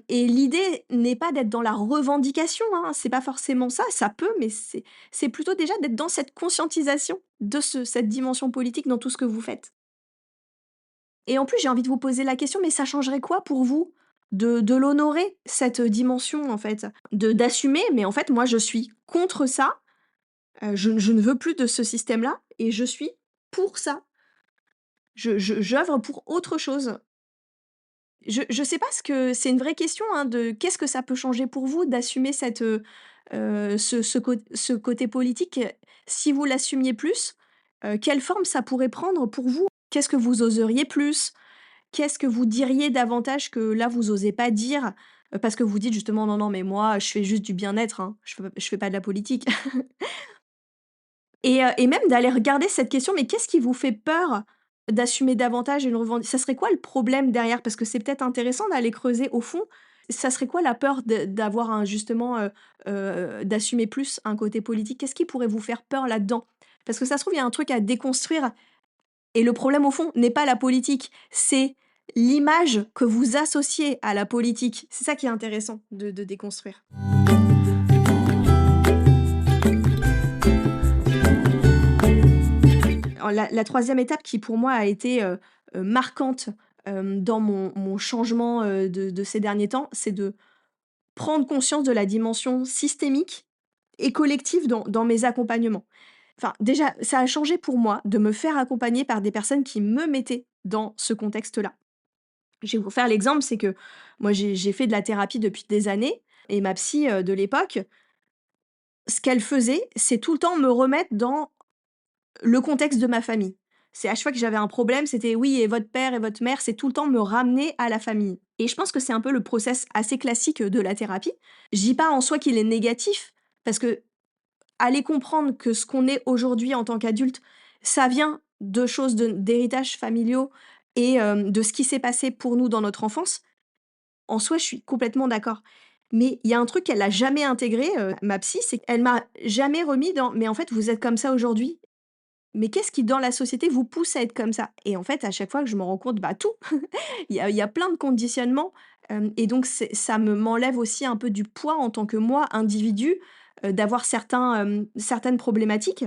Speaker 1: et l'idée n'est pas d'être dans la revendication, hein, c'est pas forcément ça, ça peut, mais c'est plutôt déjà d'être dans cette conscientisation de cette dimension politique dans tout ce que vous faites. Et en plus, j'ai envie de vous poser la question, mais ça changerait quoi pour vous de l'honorer, cette dimension, en fait? D'assumer, mais en fait, moi, je suis contre ça. Je ne veux plus de ce système-là et je suis pour ça. J'œuvre pour autre chose. Je sais pas ce que c'est une vraie question, hein, de qu'est-ce que ça peut changer pour vous d'assumer ce côté politique? Si vous l'assumiez plus, quelle forme ça pourrait prendre pour vous? Qu'est-ce que vous oseriez plus? Qu'est-ce que vous diriez davantage que là, vous osez pas dire? Parce que vous dites justement: «Non, non, mais moi, je fais juste du bien-être, hein, je fais pas de la politique». Et même d'aller regarder cette question, mais qu'est-ce qui vous fait peur d'assumer davantage une revendication? Ça serait quoi le problème derrière? Parce que c'est peut-être intéressant d'aller creuser au fond. Ça serait quoi la peur d'avoir un justement, d'assumer plus un côté politique? Qu'est-ce qui pourrait vous faire peur là-dedans? Parce que ça se trouve, il y a un truc à déconstruire et le problème au fond n'est pas la politique, c'est l'image que vous associez à la politique. C'est ça qui est intéressant de déconstruire. Alors la 3e étape qui pour moi a été, marquante, dans mon changement, de ces derniers temps, c'est de prendre conscience de la dimension systémique et collective dans mes accompagnements. Enfin, déjà, ça a changé pour moi de me faire accompagner par des personnes qui me mettaient dans ce contexte-là. Je vais vous faire l'exemple, c'est que moi j'ai fait de la thérapie depuis des années et ma psy, de l'époque, ce qu'elle faisait, c'est tout le temps me remettre dans le contexte de ma famille. C'est à chaque fois que j'avais un problème, c'était: «Oui et votre père et votre mère», c'est tout le temps me ramener à la famille et je pense que c'est un peu le process assez classique, de la thérapie. Je dis pas en soi qu'il est négatif, parce que aller comprendre que ce qu'on est aujourd'hui en tant qu'adulte, ça vient de choses d'héritages familiaux et de ce qui s'est passé pour nous dans notre enfance, en soi, je suis complètement d'accord. Mais il y a un truc qu'elle a jamais intégré, ma psy, c'est qu'elle m'a jamais remis dans: «Mais en fait, vous êtes comme ça aujourd'hui. Mais qu'est-ce qui, dans la société, vous pousse à être comme ça?» Et en fait, à chaque fois que je me rends compte, bah, tout. Il y a plein de conditionnements, et donc ça m'enlève aussi un peu du poids en tant que moi, individu, d'avoir certaines problématiques.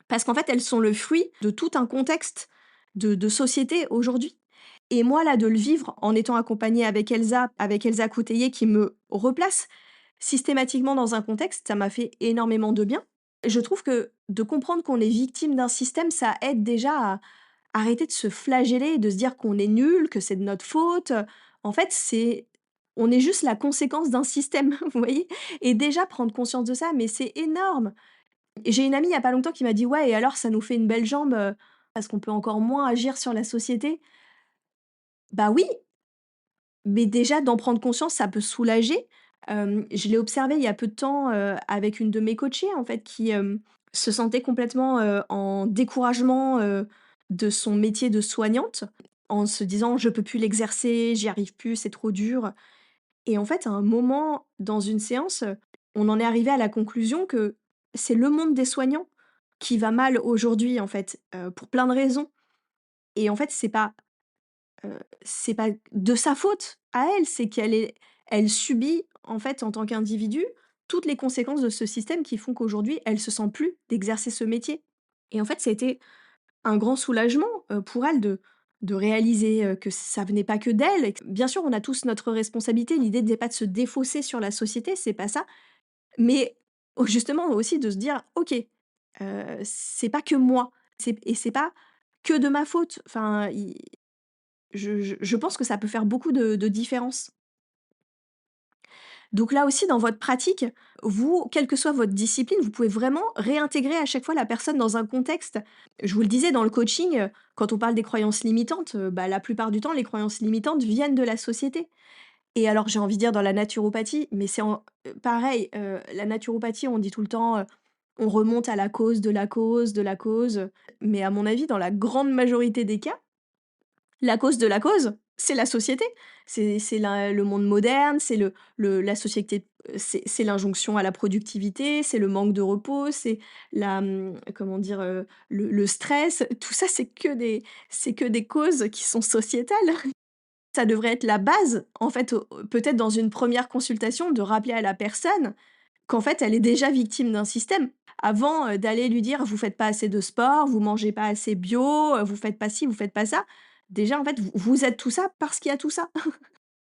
Speaker 1: Parce qu'en fait, elles sont le fruit de tout un contexte de société aujourd'hui. Et moi, là, de le vivre en étant accompagnée avec Elsa Couteillé qui me replace systématiquement dans un contexte, ça m'a fait énormément de bien. Je trouve que de comprendre qu'on est victime d'un système, ça aide déjà à arrêter de se flageller, de se dire qu'on est nul, que c'est de notre faute. En fait, on est juste la conséquence d'un système, vous voyez? Et déjà prendre conscience de ça, mais c'est énorme. Et j'ai une amie il y a pas longtemps qui m'a dit: «Ouais et alors ça nous fait une belle jambe, parce qu'on peut encore moins agir sur la société». Bah oui, mais déjà d'en prendre conscience, ça peut soulager. Je l'ai observé il y a peu de temps, avec une de mes coachées en fait qui, se sentait complètement, en découragement, de son métier de soignante, en se disant: «Je peux plus l'exercer, j'y arrive plus, c'est trop dur». Et en fait, à un moment dans une séance, on en est arrivé à la conclusion que c'est le monde des soignants qui va mal aujourd'hui, en fait, pour plein de raisons. Et en fait, c'est pas de sa faute à elle, c'est elle subit, en fait, en tant qu'individu, toutes les conséquences de ce système qui font qu'aujourd'hui, elle se sent plus d'exercer ce métier. Et en fait, ça a été un grand soulagement, pour elle de réaliser, que ça venait pas que d'elle et que bien sûr, on a tous notre responsabilité. L'idée n'est pas de se défausser sur la société, c'est pas ça. Mais justement aussi de se dire: «OK, c'est pas que moi, c'est pas que de ma faute». Enfin, i je pense que ça peut faire beaucoup de différence. Donc là aussi, dans votre pratique, vous, quelle que soit votre discipline, vous pouvez vraiment réintégrer à chaque fois la personne dans un contexte. Je vous le disais, dans le coaching, quand on parle des croyances limitantes, bah, la plupart du temps, les croyances limitantes viennent de la société. Et alors, j'ai envie de dire dans la naturopathie, mais c'est pareil, la naturopathie, on dit tout le temps, on remonte à la cause de la cause de la cause. Mais à mon avis, dans la grande majorité des cas, la cause de la cause, c'est la société. C'est le monde moderne, c'est la société, c'est l'injonction à la productivité, c'est le manque de repos, c'est comment dire? Le stress. Tout ça, c'est que des causes qui sont sociétales. Ça devrait être la base, en fait, peut-être dans une première consultation, de rappeler à la personne qu'en fait, elle est déjà victime d'un système. Avant, d'aller lui dire: «Vous faites pas assez de sport, vous mangez pas assez bio, vous faites pas ci, vous faites pas ça». Déjà, en fait, vous êtes tout ça parce qu'il y a tout ça.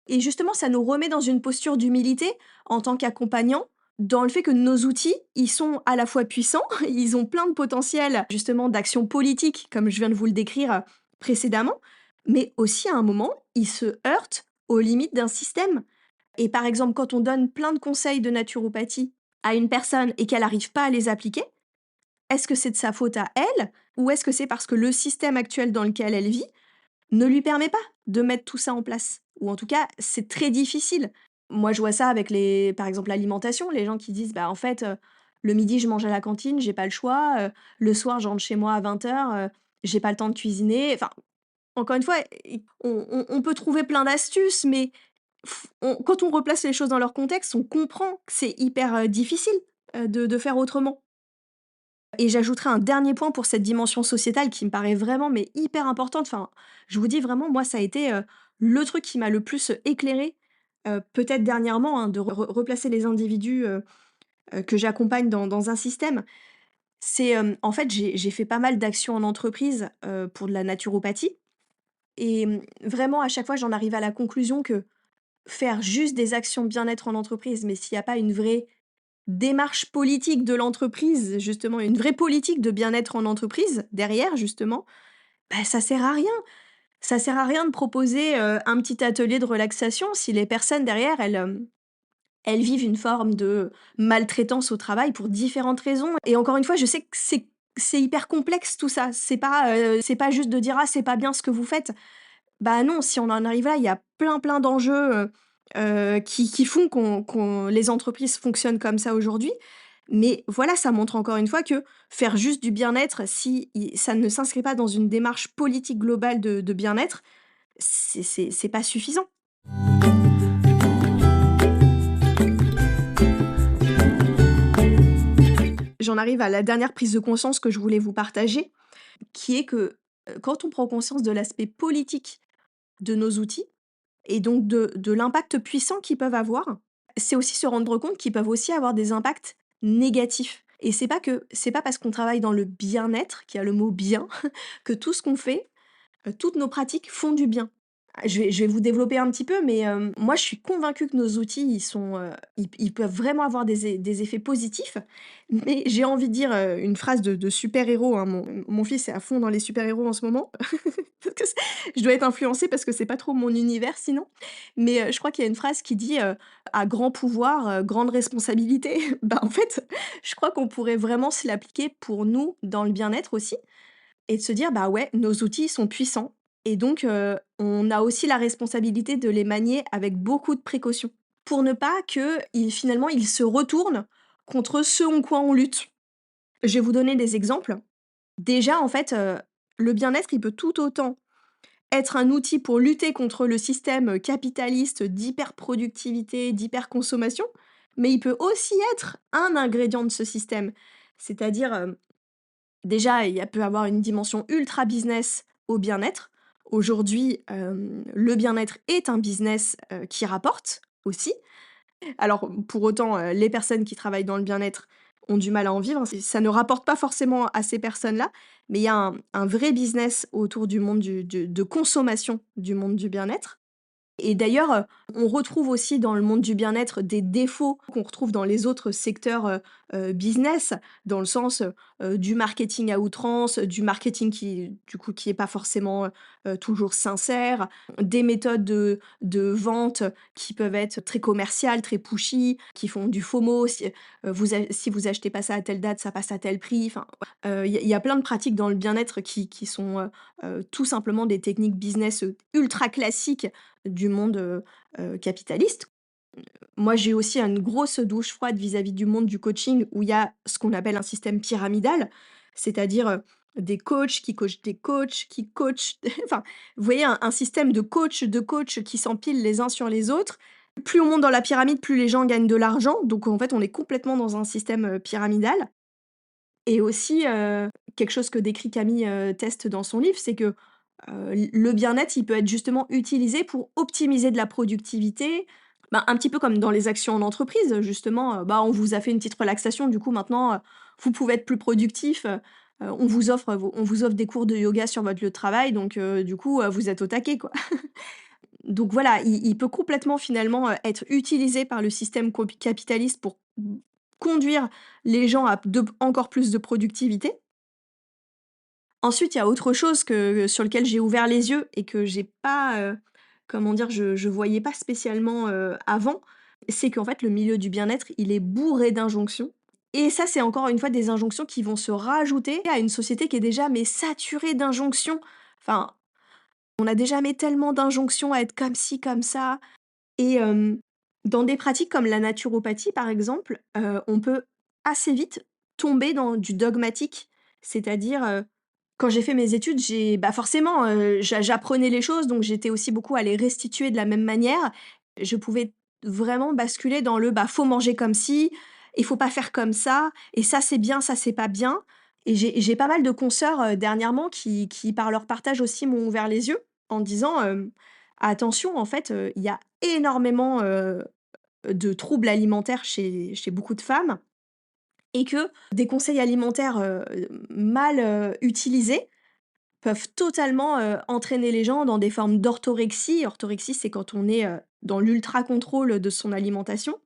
Speaker 1: Et justement, ça nous remet dans une posture d'humilité en tant qu'accompagnant, dans le fait que nos outils, ils sont à la fois puissants, ils ont plein de potentiel justement d'action politique, comme je viens de vous le décrire précédemment, mais aussi à un moment, ils se heurtent aux limites d'un système. Et par exemple, quand on donne plein de conseils de naturopathie à une personne et qu'elle n'arrive pas à les appliquer, est-ce que c'est de sa faute à elle ou est-ce que c'est parce que le système actuel dans lequel elle vit ne lui permet pas de mettre tout ça en place? Ou en tout cas, c'est très difficile. Moi, je vois ça avec par exemple, l'alimentation, les gens qui disent: «Bah, en fait, le midi, je mange à la cantine, j'ai pas le choix, le soir, je rentre chez moi à 20:00, j'ai pas le temps de cuisiner». Enfin, encore une fois, on peut trouver plein d'astuces, mais quand on replace les choses dans leur contexte, on comprend que c'est hyper, difficile, de faire autrement. Et j'ajouterai un dernier point pour cette dimension sociétale qui me paraît vraiment, mais hyper importante. Enfin, je vous dis vraiment, moi, ça a été, le truc qui m'a le plus, éclairée, peut-être dernièrement, hein, de replacer les individus, que j'accompagne dans un système. C'est, en fait, j'ai fait pas mal d'actions en entreprise, pour de la naturopathie et vraiment à chaque fois, j'en arrive à la conclusion que faire juste des actions bien-être en entreprise, mais s'il y a pas une vraie démarche politique de l'entreprise, justement, une vraie politique de bien-être en entreprise, derrière, justement, bah, ça sert à rien. Ça sert à rien de proposer, un petit atelier de relaxation si les personnes derrière, elles vivent une forme de maltraitance au travail pour différentes raisons et encore une fois, je sais que c'est hyper complexe tout ça. C'est pas juste de dire: «Ah, c'est pas bien ce que vous faites». Bah, non, si on en arrive là, il y a plein, plein d'enjeux, qui font qu'on les entreprises fonctionnent comme ça aujourd'hui. Mais voilà, ça montre encore une fois que faire juste du bien-être, si ça ne s'inscrit pas dans une démarche politique globale de bien-être, c'est pas suffisant. J'en arrive à la dernière prise de conscience que je voulais vous partager, qui est que, quand on prend conscience de l'aspect politique de nos outils et donc de l'impact puissant qu'ils peuvent avoir, c'est aussi se rendre compte qu'ils peuvent aussi avoir des impacts négatifs. Et c'est pas parce qu'on travaille dans le bien-être, qu'il y a le mot bien, que tout ce qu'on fait, toutes nos pratiques font du bien. Je vais vous développer un petit peu, mais moi je suis convaincue que nos outils, ils peuvent vraiment avoir des effets positifs. Mais j'ai envie de dire, une phrase de super-héros, hein, mon fils est à fond dans les super-héros en ce moment. Parce que je dois être influencée parce que c'est pas trop mon univers sinon. Mais je crois qu'il y a une phrase qui dit, «À grand pouvoir, grande responsabilité». Bah, en fait, je crois qu'on pourrait vraiment se l'appliquer pour nous, dans le bien-être aussi. Et de se dire: «Bah, ouais, nos outils sont puissants et donc on a aussi la responsabilité de les manier avec beaucoup de précautions, pour ne pas qu'ils finalement, ils se retournent contre ce en quoi on lutte». Je vais vous donner des exemples. Déjà, en fait, le bien-être, il peut tout autant être un outil pour lutter contre le système capitaliste d'hyperproductivité, d'hyperconsommation, mais il peut aussi être un ingrédient de ce système. C'est-à-dire, déjà, il y a peut avoir une dimension ultra business au bien-être. Aujourd'hui, le bien-être est un business, qui rapporte aussi. Alors, pour autant, les personnes qui travaillent dans le bien-être ont du mal à en vivre. Ça ne rapporte pas forcément à ces personnes-là, mais il y a un vrai business autour du monde de consommation du monde du bien-être. Et d'ailleurs, on retrouve aussi dans le monde du bien-être des défauts qu'on retrouve dans les autres secteurs, business, dans le sens, du marketing à outrance, du marketing qui du coup qui est pas forcément, toujours sincère, des méthodes de vente qui peuvent être très commerciales, très pushy, qui font du FOMO, si vous achetez pas ça à telle date, ça passe à tel prix, enfin, il y a plein de pratiques dans le bien-être qui sont, tout simplement des techniques business, ultra classiques du monde, capitaliste. Moi, j'ai aussi une grosse douche froide vis-à-vis du monde du coaching où il y a ce qu'on appelle un système pyramidal, c'est-à-dire, des coachs qui coachent des coachs qui coachent enfin, vous voyez un système de coachs qui s'empilent les uns sur les autres. Plus on monte dans la pyramide, plus les gens gagnent de l'argent, donc en fait, on est complètement dans un système, pyramidal. Et aussi, quelque chose que décrit Camille, Test dans son livre, c'est que, le bien-être, il peut être justement utilisé pour optimiser de la productivité, ben, un petit peu comme dans les actions en entreprise, justement, bah, on vous a fait une petite relaxation, du coup maintenant, vous pouvez être plus productif, on vous offre des cours de yoga sur votre lieu de travail, donc du coup, vous êtes au taquet, quoi. Donc voilà, il peut complètement finalement, être utilisé par le système capitaliste pour conduire les gens à encore plus de productivité. Ensuite, il y a autre chose sur lequel j'ai ouvert les yeux et que j'ai pas, comment dire? Je voyais pas spécialement, avant. C'est qu'en fait, le milieu du bien-être, il est bourré d'injonctions et ça, c'est encore une fois des injonctions qui vont se rajouter à une société qui est déjà, mais saturée d'injonctions. Enfin, on a déjà, mais tellement d'injonctions à être comme ci, comme ça et dans des pratiques comme la naturopathie, par exemple, on peut assez vite tomber dans du dogmatique. C'est-à-dire, quand j'ai fait mes études, bah, forcément, j'apprenais les choses, donc j'étais aussi beaucoup à les restituer de la même manière. Je pouvais vraiment basculer dans le: «Bah, faut manger comme ci, il faut pas faire comme ça c'est bien, ça c'est pas bien» et j'ai pas mal de consoeurs, dernièrement qui par leur partage aussi m'ont ouvert les yeux en disant, «Attention, en fait, il y a énormément, de troubles alimentaires chez beaucoup de femmes et que des conseils alimentaires, mal, utilisés peuvent totalement, entraîner les gens dans des formes d'orthorexie. Orthorexie, c'est quand on est, dans l'ultra contrôle de son alimentation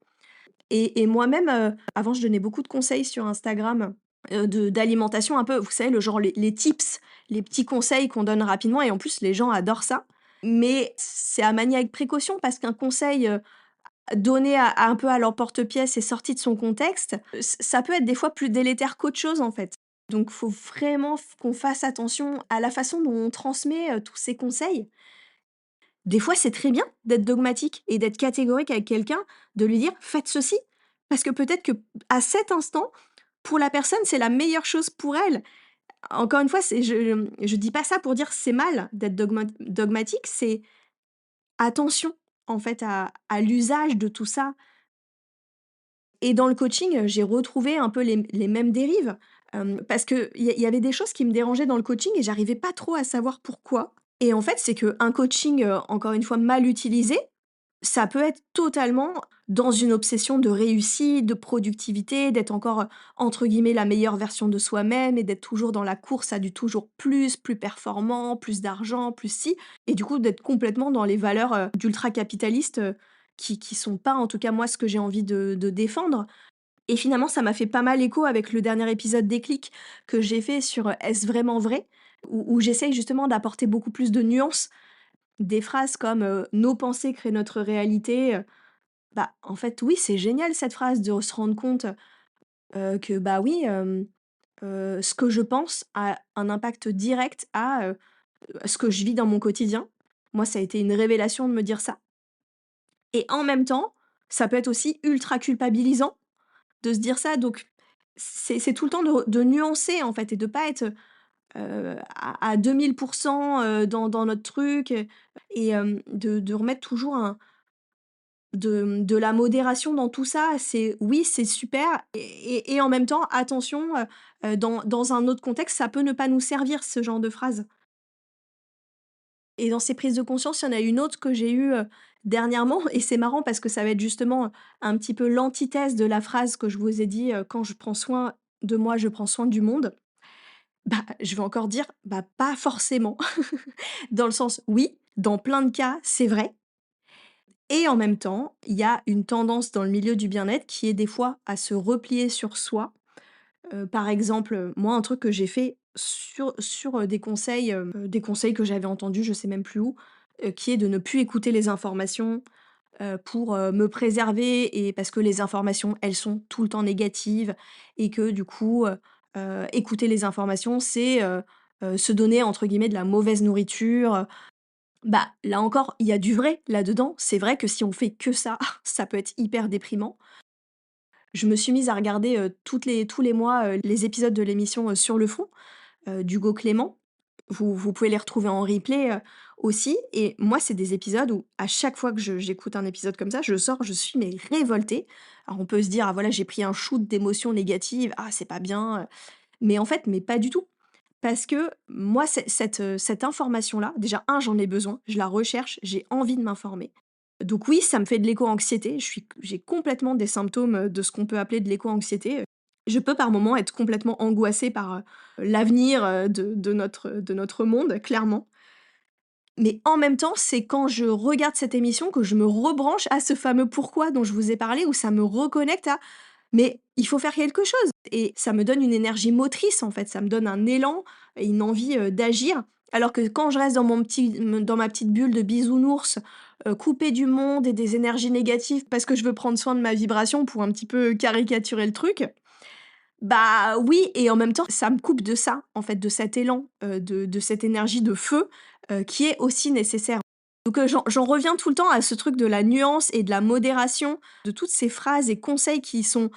Speaker 1: et moi-même, avant je donnais beaucoup de conseils sur Instagram, d'alimentation un peu, vous savez, le genre les tips, les petits conseils qu'on donne rapidement et en plus les gens adorent ça. Mais c'est à manier avec précaution parce qu'un conseil, donné à un peu à l'emporte-pièce et sorti de son contexte, ça peut être des fois plus délétère qu'autre chose, en fait. Donc faut vraiment qu'on fasse attention à la façon dont on transmet, tous ces conseils. Des fois, c'est très bien d'être dogmatique et d'être catégorique avec quelqu'un, de lui dire: «Faites ceci», parce que peut-être que à cet instant, pour la personne, c'est la meilleure chose pour elle. Encore une fois, je dis pas ça pour dire: «C'est mal d'être dogmatique», c'est attention, en fait, à l'usage de tout ça. Et dans le coaching, j'ai retrouvé un peu les mêmes dérives, parce qu'il y avait des choses qui me dérangeaient dans le coaching et j'arrivais pas trop à savoir pourquoi. Et en fait, c'est qu'un coaching, encore une fois mal utilisé, ça peut être totalement dans une obsession de réussite, de productivité, d'être encore, entre guillemets «la meilleure version de soi-même» et d'être toujours dans la course à du toujours plus, plus performant, plus d'argent, plus ci et du coup d'être complètement dans les valeurs, d'ultra-capitalistes, qui sont pas en tout cas moi ce que j'ai envie de défendre et finalement ça m'a fait pas mal écho avec le dernier épisode Déclic que j'ai fait sur, «Est-ce vraiment vrai?» où j'essaye justement d'apporter beaucoup plus de nuances. Des phrases comme, «Nos pensées créent notre réalité», bah, en fait, oui, c'est génial cette phrase de se rendre compte, que, bah, oui, ce que je pense a un impact direct à, ce que je vis dans mon quotidien. Moi, ça a été une révélation de me dire ça et en même temps, ça peut être aussi ultra culpabilisant de se dire ça donc c'est tout le temps de nuancer, en fait et de pas être, à 2000 dans notre truc, et de remettre toujours de la modération dans tout ça, c'est oui, c'est super et en même temps, attention, dans un autre contexte, ça peut ne pas nous servir ce genre de phrase. Et dans ces prises de conscience, il y en a une autre que j'ai eue, dernièrement et c'est marrant parce que ça va être justement, un petit peu l'antithèse de la phrase que je vous ai dit, «Quand je prends soin de moi, je prends soin du monde». Bah, je vais encore dire: «Bah, pas forcément». Dans le sens, oui, dans plein de cas, c'est vrai et en même temps, il y a une tendance dans le milieu du bien-être qui est des fois à se replier sur soi. Par exemple, moi, un truc que j'ai fait sur des conseils que j'avais entendus, je sais même plus où, qui est de ne plus écouter les informations, pour, me préserver et parce que les informations, elles sont tout le temps négatives et que du coup, écouter les informations, c'est, se donner entre guillemets «de la mauvaise nourriture». Bah, là encore, il y a du vrai là-dedans. C'est vrai que si on fait que ça, ça peut être hyper déprimant. Je me suis mise à regarder, tous les mois, les épisodes de l'émission, Sur le fond, d'Hugo Clément. Vous pouvez les retrouver en replay, aussi et moi, c'est des épisodes où à chaque fois que j'écoute un épisode comme ça, je sors, je suis mais révoltée. Alors on peut se dire: «Ah voilà, j'ai pris un shoot d'émotions négatives, ah c'est pas bien», mais en fait, mais pas du tout. Parce que moi, cette information-là, déjà j'en ai besoin, je la recherche, j'ai envie de m'informer. Donc oui, ça me fait de l'éco-anxiété, j'ai complètement des symptômes, de ce qu'on peut appeler de l'éco-anxiété. Je peux par moments être complètement angoissée par, l'avenir, de notre monde, clairement. Mais en même temps, c'est quand je regarde cette émission que je me rebranche à ce fameux pourquoi dont je vous ai parlé, où ça me reconnecte à mais il faut faire quelque chose et ça me donne une énergie motrice, en fait, ça me donne un élan et une envie, d'agir. Alors que quand je reste dans ma petite bulle de bisounours, coupée du monde et des énergies négatives parce que je veux prendre soin de ma vibration pour un petit peu caricaturer le truc, bah, oui et en même temps, ça me coupe de ça, en fait, de cet élan, de cette énergie de feu, qui est aussi nécessaire. Donc, j'en reviens tout le temps à ce truc de la nuance et de la modération, de toutes ces phrases et conseils qui sont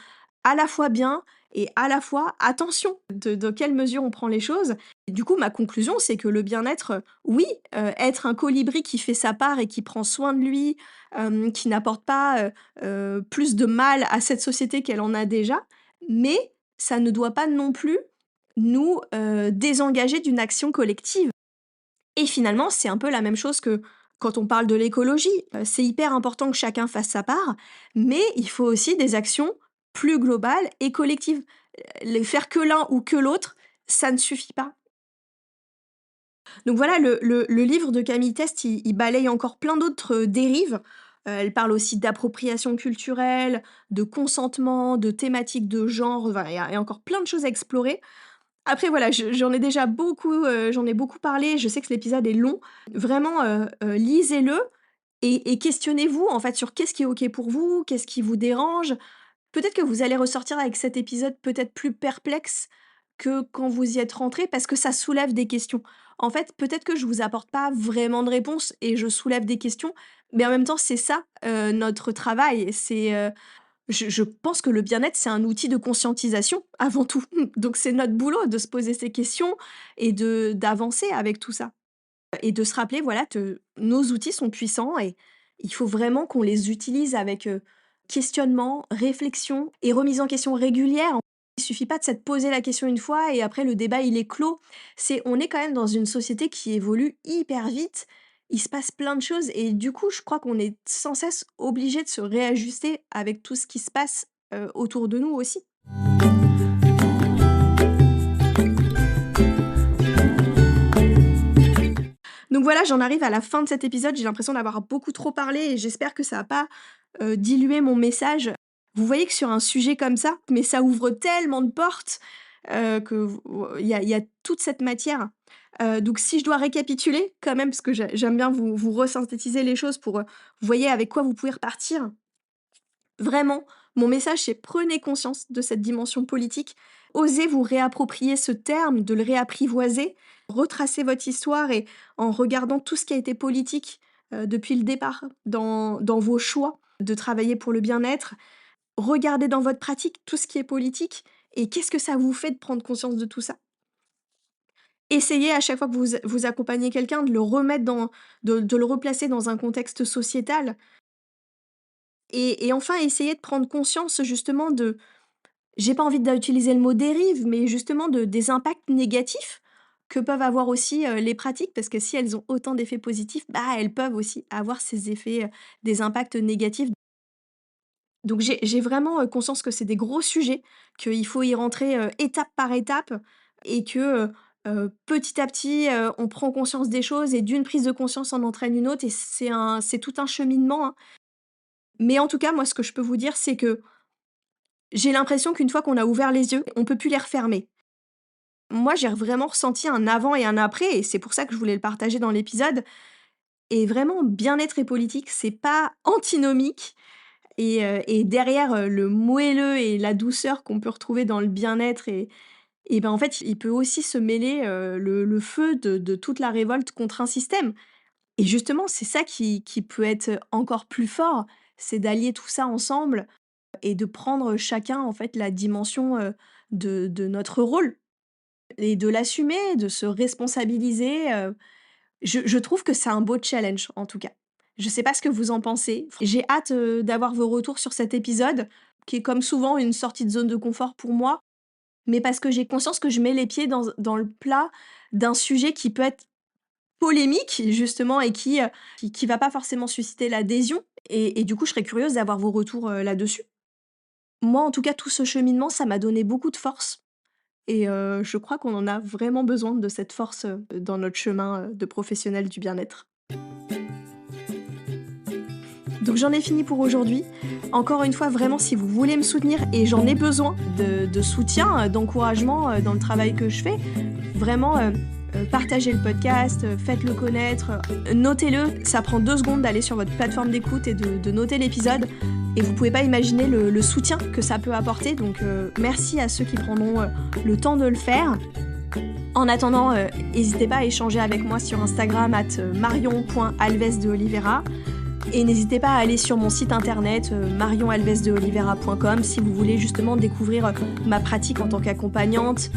Speaker 1: à la fois bien et à la fois attention de quelle mesure on prend les choses. Et du coup, ma conclusion, c'est que le bien-être, oui, être un colibri qui fait sa part et qui prend soin de lui, qui n'apporte pas, plus de mal à cette société qu'elle en a déjà, mais ça ne doit pas non plus nous, désengager d'une action collective. Et finalement, c'est un peu la même chose que quand on parle de l'écologie. C'est hyper important que chacun fasse sa part, mais il faut aussi des actions plus globales et collectives. Les faire que l'un ou que l'autre, ça ne suffit pas. Donc voilà, le livre de Camille Test, il balaye encore plein d'autres, dérives. Elle parle aussi d'appropriation culturelle, de consentement, de thématiques de genre, enfin, il y a encore plein de choses à explorer. Après voilà, j'en ai beaucoup parlé, je sais que l'épisode est long. Vraiment, lisez-le et questionnez-vous, en fait, sur qu'est-ce qui est OK pour vous, qu'est-ce qui vous dérange? Peut-être que vous allez ressortir avec cet épisode peut-être plus perplexe que quand vous y êtes rentré, parce que ça soulève des questions. En fait, peut-être que je vous apporte pas vraiment de réponses et je soulève des questions, mais en même temps, c'est ça, notre travail. Je pense que le bien-être, c'est un outil de conscientisation avant tout. Donc c'est notre boulot de se poser ces questions et de d'avancer avec tout ça. Et de se rappeler, voilà, que nos outils sont puissants et il faut vraiment qu'on les utilise avec, questionnement, réflexion et remise en question régulière. Il suffit pas de s'être posé la question une fois et après le débat il est clos. On est quand même dans une société qui évolue hyper vite. Il se passe plein de choses et du coup, je crois qu'on est sans cesse obligé de se réajuster avec tout ce qui se passe, autour de nous aussi. Donc voilà, j'en arrive à la fin de cet épisode. J'ai l'impression d'avoir beaucoup trop parlé et j'espère que ça a pas, dilué mon message. Vous voyez que sur un sujet comme ça, mais ça ouvre tellement de portes, que il y a toute cette matière. Donc si je dois récapituler quand même, parce que j'aime bien vous resynthétiser les choses pour, vous voyez avec quoi vous pouvez repartir. Vraiment, mon message, c'est prenez conscience de cette dimension politique. Osez vous réapproprier ce terme, de le réapprivoiser. Retracez votre histoire et en regardant tout ce qui a été politique depuis le départ dans vos choix de travailler pour le bien-être, regardez dans votre pratique tout ce qui est politique et qu'est-ce que ça vous fait de prendre conscience de tout ça. Essayez à chaque fois que vous accompagnez quelqu'un de le remettre de le replacer dans un contexte sociétal et enfin essayez de prendre conscience justement j'ai pas envie d'utiliser le mot dérive, mais justement des impacts négatifs que peuvent avoir aussi, les pratiques parce que si elles ont autant d'effets positifs, bah, elles peuvent aussi avoir ces effets, des impacts négatifs. Donc j'ai vraiment, conscience que c'est des gros sujets, qu'il faut y rentrer, étape par étape et que, petit à petit, on prend conscience des choses et d'une prise de conscience en entraîne une autre et c'est tout un cheminement, hein. Mais en tout cas, moi, ce que je peux vous dire, c'est que j'ai l'impression qu'une fois qu'on a ouvert les yeux, on peut plus les refermer. Moi, j'ai vraiment ressenti un avant et un après et c'est pour ça que je voulais le partager dans l'épisode et vraiment bien-être et politique, c'est pas antinomique. Et derrière, le moelleux et la douceur qu'on peut retrouver dans le bien-être et ben, en fait, il peut aussi se mêler, le feu de toute la révolte contre un système. Et justement, c'est ça qui peut être encore plus fort, c'est d'allier tout ça ensemble et de prendre chacun, en fait, la dimension, de notre rôle et de l'assumer, de se responsabiliser, je trouve que c'est un beau challenge, en tout cas. Je sais pas ce que vous en pensez. J'ai hâte, d'avoir vos retours sur cet épisode, qui est comme souvent une sortie de zone de confort pour moi, mais parce que j'ai conscience que je mets les pieds dans le plat d'un sujet qui peut être polémique justement et qui va pas forcément susciter l'adhésion et du coup, je serais curieuse d'avoir vos retours, là-dessus. Moi, en tout cas, tout ce cheminement, ça m'a donné beaucoup de force et je crois qu'on en a vraiment besoin de cette force, dans notre chemin, de professionnel du bien-être. Donc j'en ai fini pour aujourd'hui. Encore une fois, vraiment, si vous voulez me soutenir, et j'en ai besoin de soutien, d'encouragement dans le travail que je fais, vraiment, partagez le podcast, faites-le connaître, notez-le. Ça prend 2 secondes d'aller sur votre plateforme d'écoute et de noter l'épisode. Et vous pouvez pas imaginer le soutien que ça peut apporter. Donc merci à ceux qui prendront le temps de le faire. En attendant, n'hésitez pas à échanger avec moi sur Instagram @marion.alvesdeoliveira. Et n'hésitez pas à aller sur mon site internet marionalvesdeoliveira.com si vous voulez justement découvrir ma pratique en tant qu'accompagnante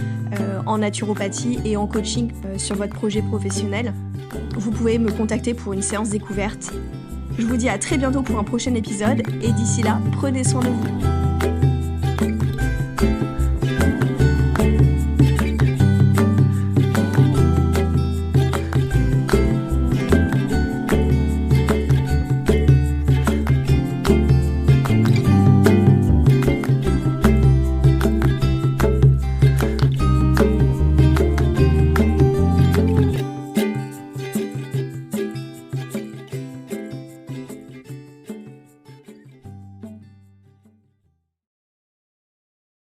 Speaker 1: en naturopathie et en coaching sur votre projet professionnel. Vous pouvez me contacter pour une séance découverte. Je vous dis à très bientôt pour un prochain épisode et d'ici là, prenez soin de vous.